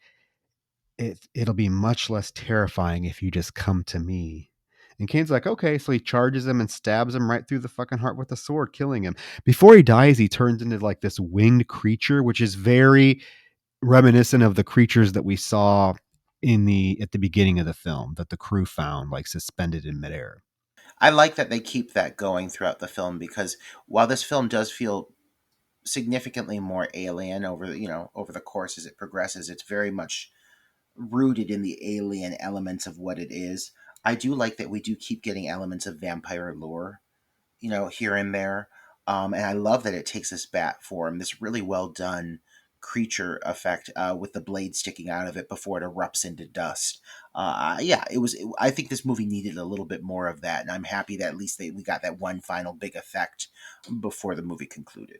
it'll be much less terrifying if you just come to me. And Kane's like, okay. So he charges him and stabs him right through the fucking heart with a sword, killing him. Before he dies, he turns into like this winged creature, which is very reminiscent of the creatures that we saw at the beginning of the film that the crew found like suspended in midair. I like that they keep that going throughout the film, because while this film does feel significantly more alien over the course as it progresses, it's very much rooted in the alien elements of what it is. I do like that we do keep getting elements of vampire lore, here and there. And I love that it takes this bat form, this really well done creature effect with the blade sticking out of it before it erupts into dust. Yeah, it was. I think this movie needed a little bit more of that, and I'm happy that at least we got that one final big effect before the movie concluded.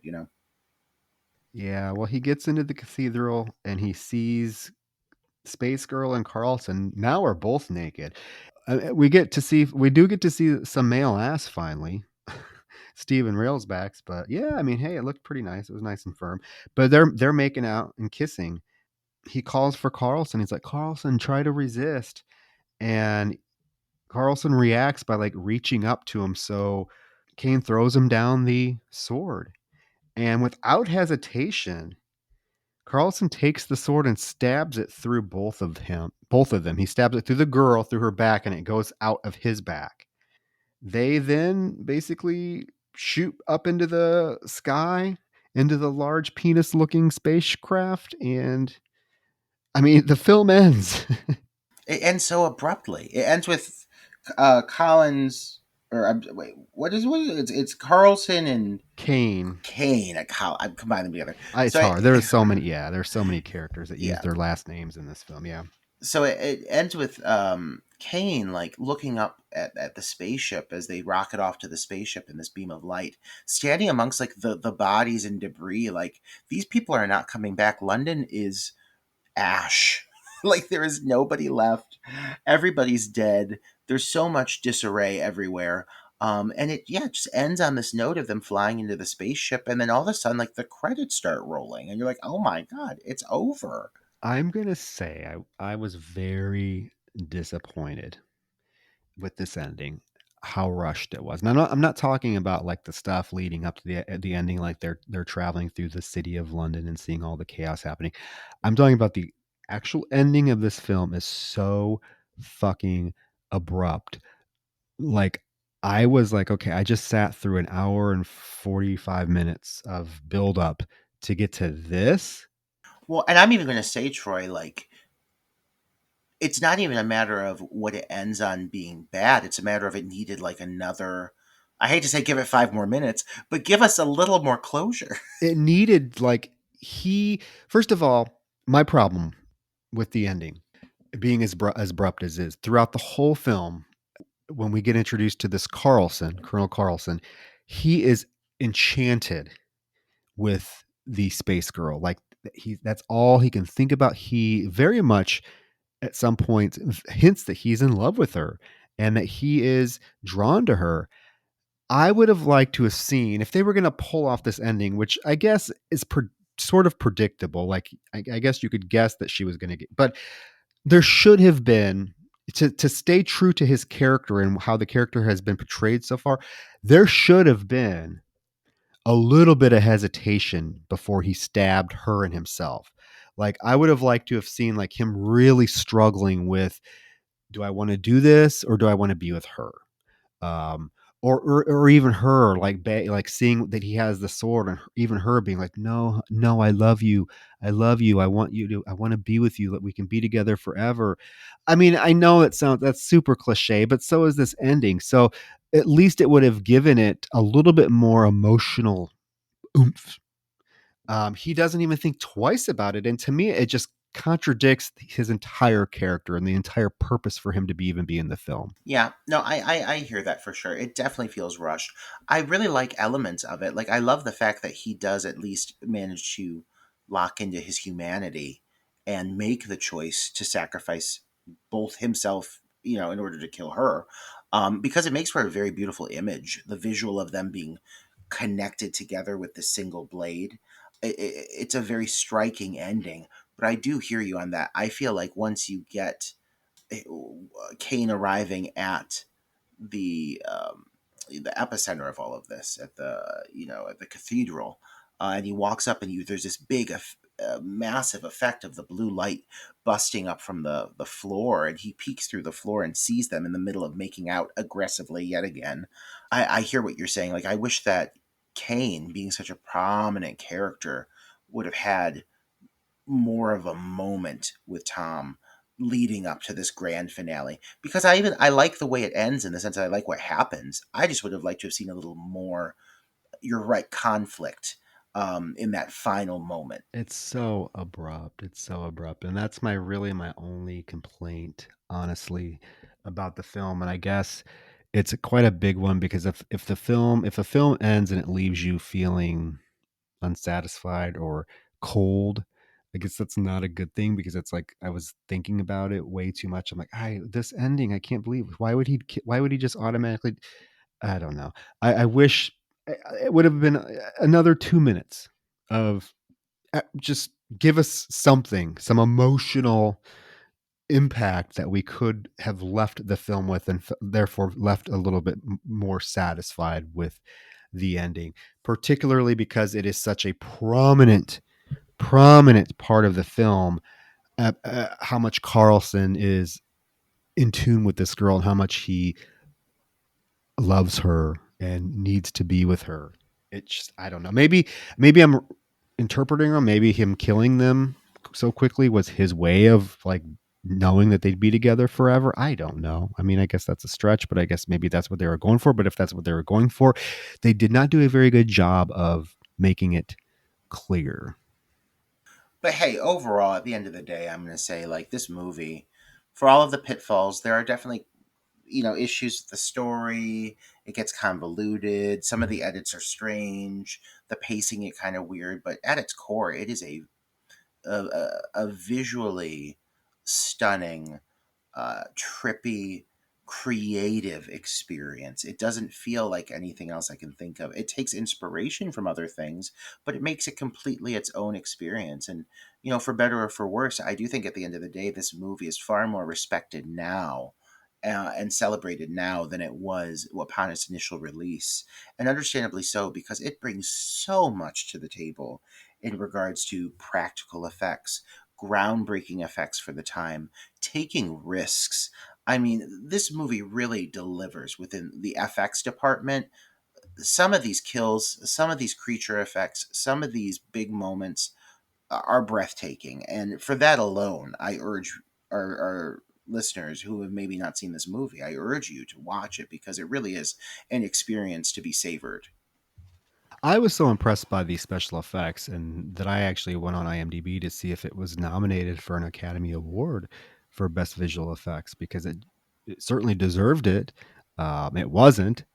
Yeah, well, he gets into the cathedral and he sees Space Girl and Carlson. Now we're both naked. We do get to see some male ass finally. Steven Railsbacks, but yeah, I mean, hey, it looked pretty nice. It was nice and firm. But they're making out and kissing. He calls for Carlson. He's like, Carlson, try to resist. And Carlson reacts by like reaching up to him. So Kane throws him down the sword. And without hesitation, Carlson takes the sword and stabs it through both of them. He stabs it through the girl, through her back, and it goes out of his back. They then basically shoot up into the sky, into the large penis looking spacecraft, and I mean, the film ends. It ends so abruptly. It ends with Collins, or wait, what is it? It's Carlson and Kane. Kane. I'm combining them together. It's So hard. There's so many characters that use yeah, their last names in this film. Yeah. so it ends with Kane like looking up at the spaceship as they rocket off to the spaceship in this beam of light, standing amongst like the bodies and debris. Like, these people are not coming back. London is ash. Like there is nobody left. Everybody's dead. There's so much disarray everywhere. And it, yeah, it just ends on this note of them flying into the spaceship, and then all of a sudden, like the credits start rolling, and you're like, "Oh my god, it's over." I'm gonna say I was very disappointed with this ending, how rushed it was. And I'm not talking about like the stuff leading up to the ending, like they're traveling through the city of London and seeing all the chaos happening. I'm talking about the actual ending of this film is so fucking abrupt. Like I was like, okay, I just sat through an hour and 45 minutes of build up to get to this. Well, and I'm even going to say, Troy, like it's not even a matter of what it ends on being bad. It's a matter of it needed like another. I hate to say give it 5 more minutes, but give us a little more closure. It needed like he first of all, my problem with the ending being as abrupt as is throughout the whole film, when we get introduced to this Carlson, Colonel Carlson, he is enchanted with the space girl. Like that's all he can think about. He very much at some point hints that he's in love with her and that he is drawn to her. I would have liked to have seen if they were going to pull off this ending, which I guess is sort of predictable. Like I guess you could guess that she was going to get, but there should have been to stay true to his character and how the character has been portrayed so far. There should have been a little bit of hesitation before he stabbed her and himself. Like I would have liked to have seen like him really struggling with, do I want to do this or do I want to be with her? um or even her like like seeing that he has the sword and even her being like, no, no, I love you, I love you, I want to be with you, that we can be together forever. I mean, I know that's super cliche, but so is this ending. So at least it would have given it a little bit more emotional oomph. He doesn't even think twice about it, and to me it just contradicts his entire character and the entire purpose for him to be even be in the film. Yeah, no, I hear that for sure. It definitely feels rushed. I really like elements of it. Like I love the fact that he does at least manage to lock into his humanity and make the choice to sacrifice both himself, in order to kill her. Because it makes for a very beautiful image. The visual of them being connected together with the single blade. It's a very striking ending. But I do hear you on that. I feel like once you get Kane arriving at the the epicenter of all of this at the cathedral, and he walks up and there's this big massive effect of the blue light busting up from the floor, and he peeks through the floor and sees them in the middle of making out aggressively yet again. I hear what you're saying. Like I wish that Kane, being such a prominent character, would have had more of a moment with Tom leading up to this grand finale, because I like the way it ends in the sense that I like what happens. I just would have liked to have seen a little more, you're right, conflict in that final moment. It's so abrupt. It's so abrupt. And that's my only complaint, honestly, about the film. And I guess it's quite a big one because if a film ends and it leaves you feeling unsatisfied or cold, I guess that's not a good thing because it's like I was thinking about it way too much. I'm like, this ending, I can't believe, why would he just automatically, I don't know. I wish it would have been another 2 minutes of just give us something, some emotional impact that we could have left the film with, and therefore left a little bit more satisfied with the ending, particularly because it is such a prominent part of the film. How much Carlson is in tune with this girl and how much he loves her and needs to be with her. It's just, I don't know. Maybe I'm interpreting them. Maybe him killing them so quickly was his way of like knowing that they'd be together forever. I don't know. I mean, I guess that's a stretch, but I guess maybe that's what they were going for. But if that's what they were going for, they did not do a very good job of making it clear. But hey, overall, at the end of the day, I'm going to say like this movie, for all of the pitfalls, there are definitely issues with the story. It gets convoluted. Some of the edits are strange. The pacing is kind of weird, but at its core, it is a visually stunning, trippy, creative experience. It doesn't feel like anything else I can think of. It takes inspiration from other things, but it makes it completely its own experience. And, for better or for worse, I do think at the end of the day, this movie is far more respected now. And celebrated now than it was upon its initial release. And understandably so, because it brings so much to the table in regards to practical effects, groundbreaking effects for the time, taking risks. I mean, this movie really delivers within the FX department. Some of these kills, some of these creature effects, some of these big moments are breathtaking. And for that alone, I urge our listeners who have maybe not seen this movie, I urge you to watch it because it really is an experience to be savored. I was so impressed by these special effects and that I actually went on IMDb to see if it was nominated for an Academy Award for Best Visual Effects because it certainly deserved it. It wasn't,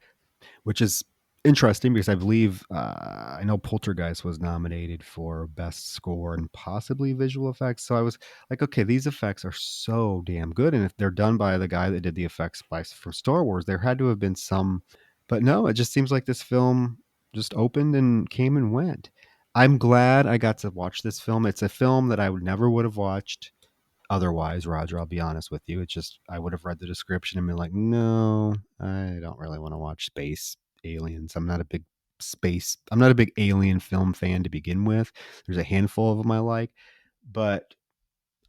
which is interesting because I believe I know Poltergeist was nominated for best score and possibly visual effects. So I was like, okay, these effects are so damn good, and if they're done by the guy that did the effects by from Star Wars, there had to have been some. But no, it just seems like this film just opened and came and went. I'm glad I got to watch this film. It's a film that I would never would have watched otherwise, Roger. I'll be honest with you. It's just I would have read the description and been like, no, I don't really want to watch space aliens. I'm not a big alien film fan to begin with. There's a handful of them I like, but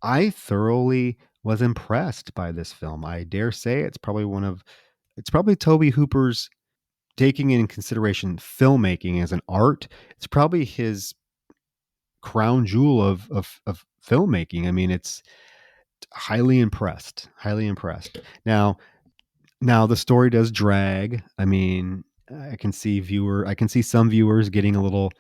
I thoroughly was impressed by this film. I dare say it's probably Toby Hooper's, taking in consideration filmmaking as an art. It's probably his crown jewel of filmmaking. I mean, it's highly impressed. Highly impressed. Now the story does drag. I mean, I can see some viewers getting a little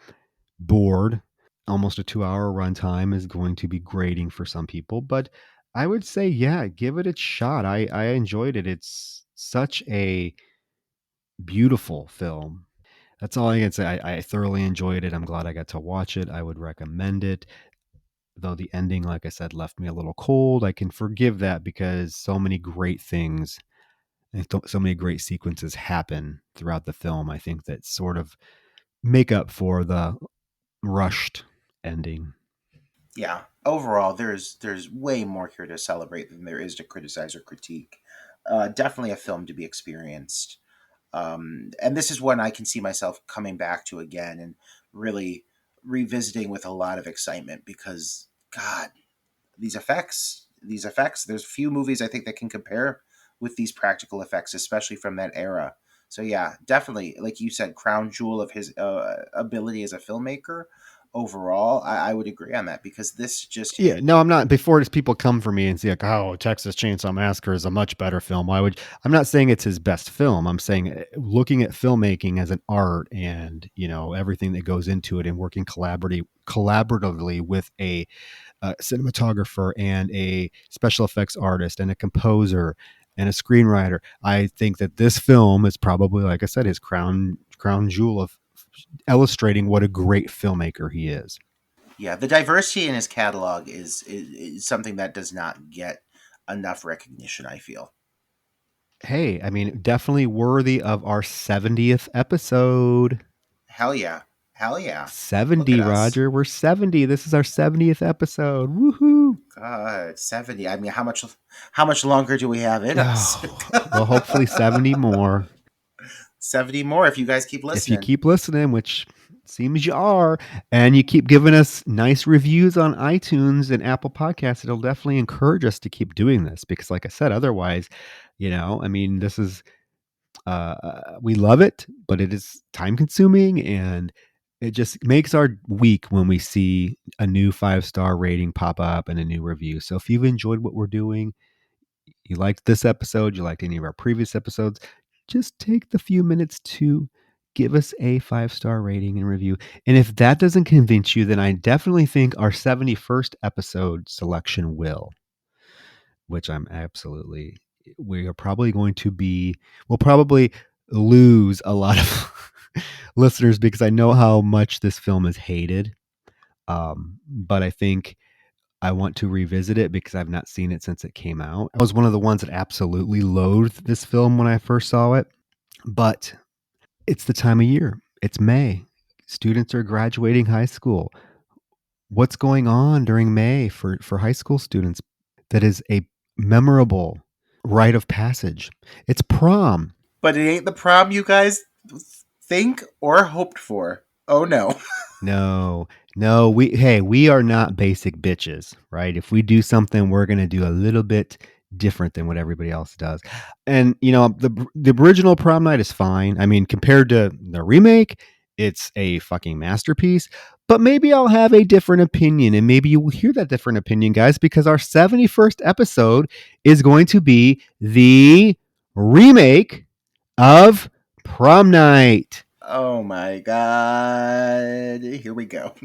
bored. Almost a 2-hour runtime is going to be grating for some people, but I would say, yeah, give it a shot. I enjoyed it. It's such a beautiful film. That's all I can say. I thoroughly enjoyed it. I'm glad I got to watch it. I would recommend it. Though the ending, like I said, left me a little cold. I can forgive that because so many great things and so many great sequences happen throughout the film. I think that sort of make up for the rushed ending. Yeah, overall, there's way more here to celebrate than there is to criticize or critique. Definitely a film to be experienced. And this is one I can see myself coming back to again and really revisiting with a lot of excitement because, God, these effects, there's few movies I think that can compare with these practical effects, especially from that era. So yeah, definitely, like you said, crown jewel of his ability as a filmmaker. Overall, I would agree on that because this just Yeah, hit. no, I'm not. Before this, people come for me and say like, "Oh, Texas Chainsaw Massacre is a much better film." Why would? I'm not saying it's his best film. I'm saying looking at filmmaking as an art and everything that goes into it and working collaboratively with a cinematographer and a special effects artist and a composer and a screenwriter. I think that this film is probably, like I said, his crown jewel of illustrating what a great filmmaker he is. Yeah, the diversity in his catalog is something that does not get enough recognition, I feel. Hey, I mean, definitely worthy of our 70th episode. Hell yeah. Hell yeah. Look at 70, us. Roger. We're 70. This is our 70th episode. Woohoo. God, 70. I mean, how much longer do we have in us? Oh, well, hopefully 70 more. 70 more if you guys keep If you listening. keep listening, which seems you are, and you keep giving us nice reviews on iTunes and Apple Podcasts, it'll definitely encourage us to keep doing this because, like I said, otherwise, I mean, this is, we love it, but it is time consuming and it just makes our week when we see a new 5-star rating pop up and a new review. So if you've enjoyed what we're doing, you liked this episode, you liked any of our previous episodes, just take the few minutes to give us a 5-star rating and review. And if that doesn't convince you, then I definitely think our 71st episode selection will, which we are probably going to be, we'll probably lose a lot of listeners because I know how much this film is hated. But I think I want to revisit it because I've not seen it since it came out. I was one of the ones that absolutely loathed this film when I first saw it, but it's the time of year. It's May. Students are graduating high school. What's going on during May for high school students that is a memorable rite of passage? It's prom. But it ain't the prom you guys think or hoped for. Oh no. No, we are not basic bitches, right? If we do something, we're going to do a little bit different than what everybody else does. And the original prom night is fine. I mean, compared to the remake, it's a fucking masterpiece. But maybe I'll have a different opinion, and maybe you will hear that different opinion, guys, because our 71st episode is going to be the remake of Prom Night. Oh my god. Here we go.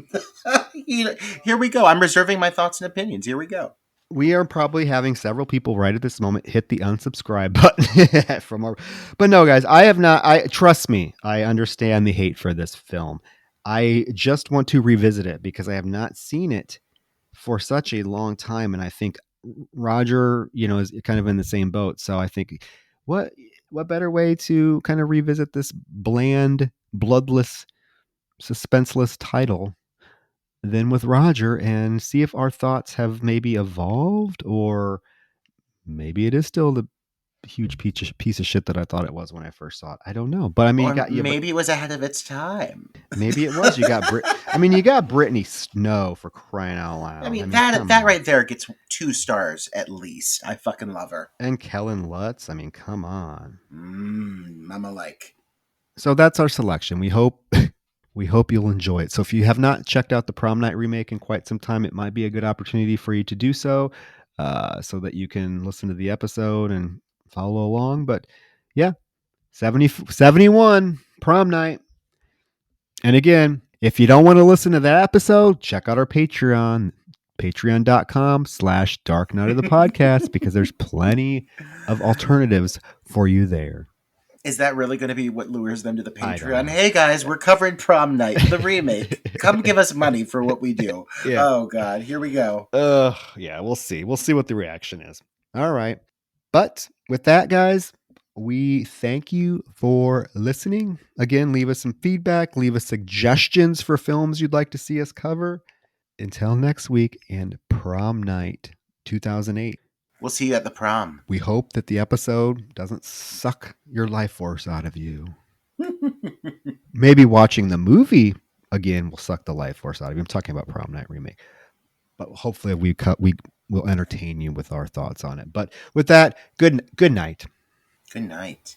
Here we go. I'm reserving my thoughts and opinions. Here we go. We are probably having several people right at this moment hit the unsubscribe button from our. But no, guys, I have not. I trust me. I understand the hate for this film. I just want to revisit it because I have not seen it for such a long time, and I think Roger, is kind of in the same boat. So I think what better way to kind of revisit this bland, bloodless, suspenseless title than with Roger and see if our thoughts have maybe evolved, or maybe it is still the huge piece of shit that I thought it was when I first saw it. I don't know, but I mean, Or maybe it was ahead of its time. maybe it was. You got you got Brittany Snow, for crying out loud. I mean that right there gets 2 stars at least. I fucking love her. And Kellen Lutz. I mean, come on. Mama like. So that's our selection. We hope you'll enjoy it. So if you have not checked out the Prom Night remake in quite some time, it might be a good opportunity for you to do so, so that you can listen to the episode and follow along. But yeah, 71 Prom Night. And again, if you don't want to listen to that episode, check out our Patreon, patreon.com/Dark Night of the Podcast, because there's plenty of alternatives for you there. Is that really going to be what lures them to the Patreon? Hey guys, we're covering Prom Night, the remake. Come give us money for what we do. Yeah. Oh God, here we go. Yeah, we'll see. We'll see what the reaction is. All right. But with that, guys, we thank you for listening. Again, leave us some feedback. Leave us suggestions for films you'd like to see us cover. Until next week and Prom Night 2008. We'll see you at the prom. We hope that the episode doesn't suck your life force out of you. Maybe watching the movie again will suck the life force out of you. I'm talking about Prom Night remake. But hopefully we will entertain you with our thoughts on it. But with that, good night. Good night.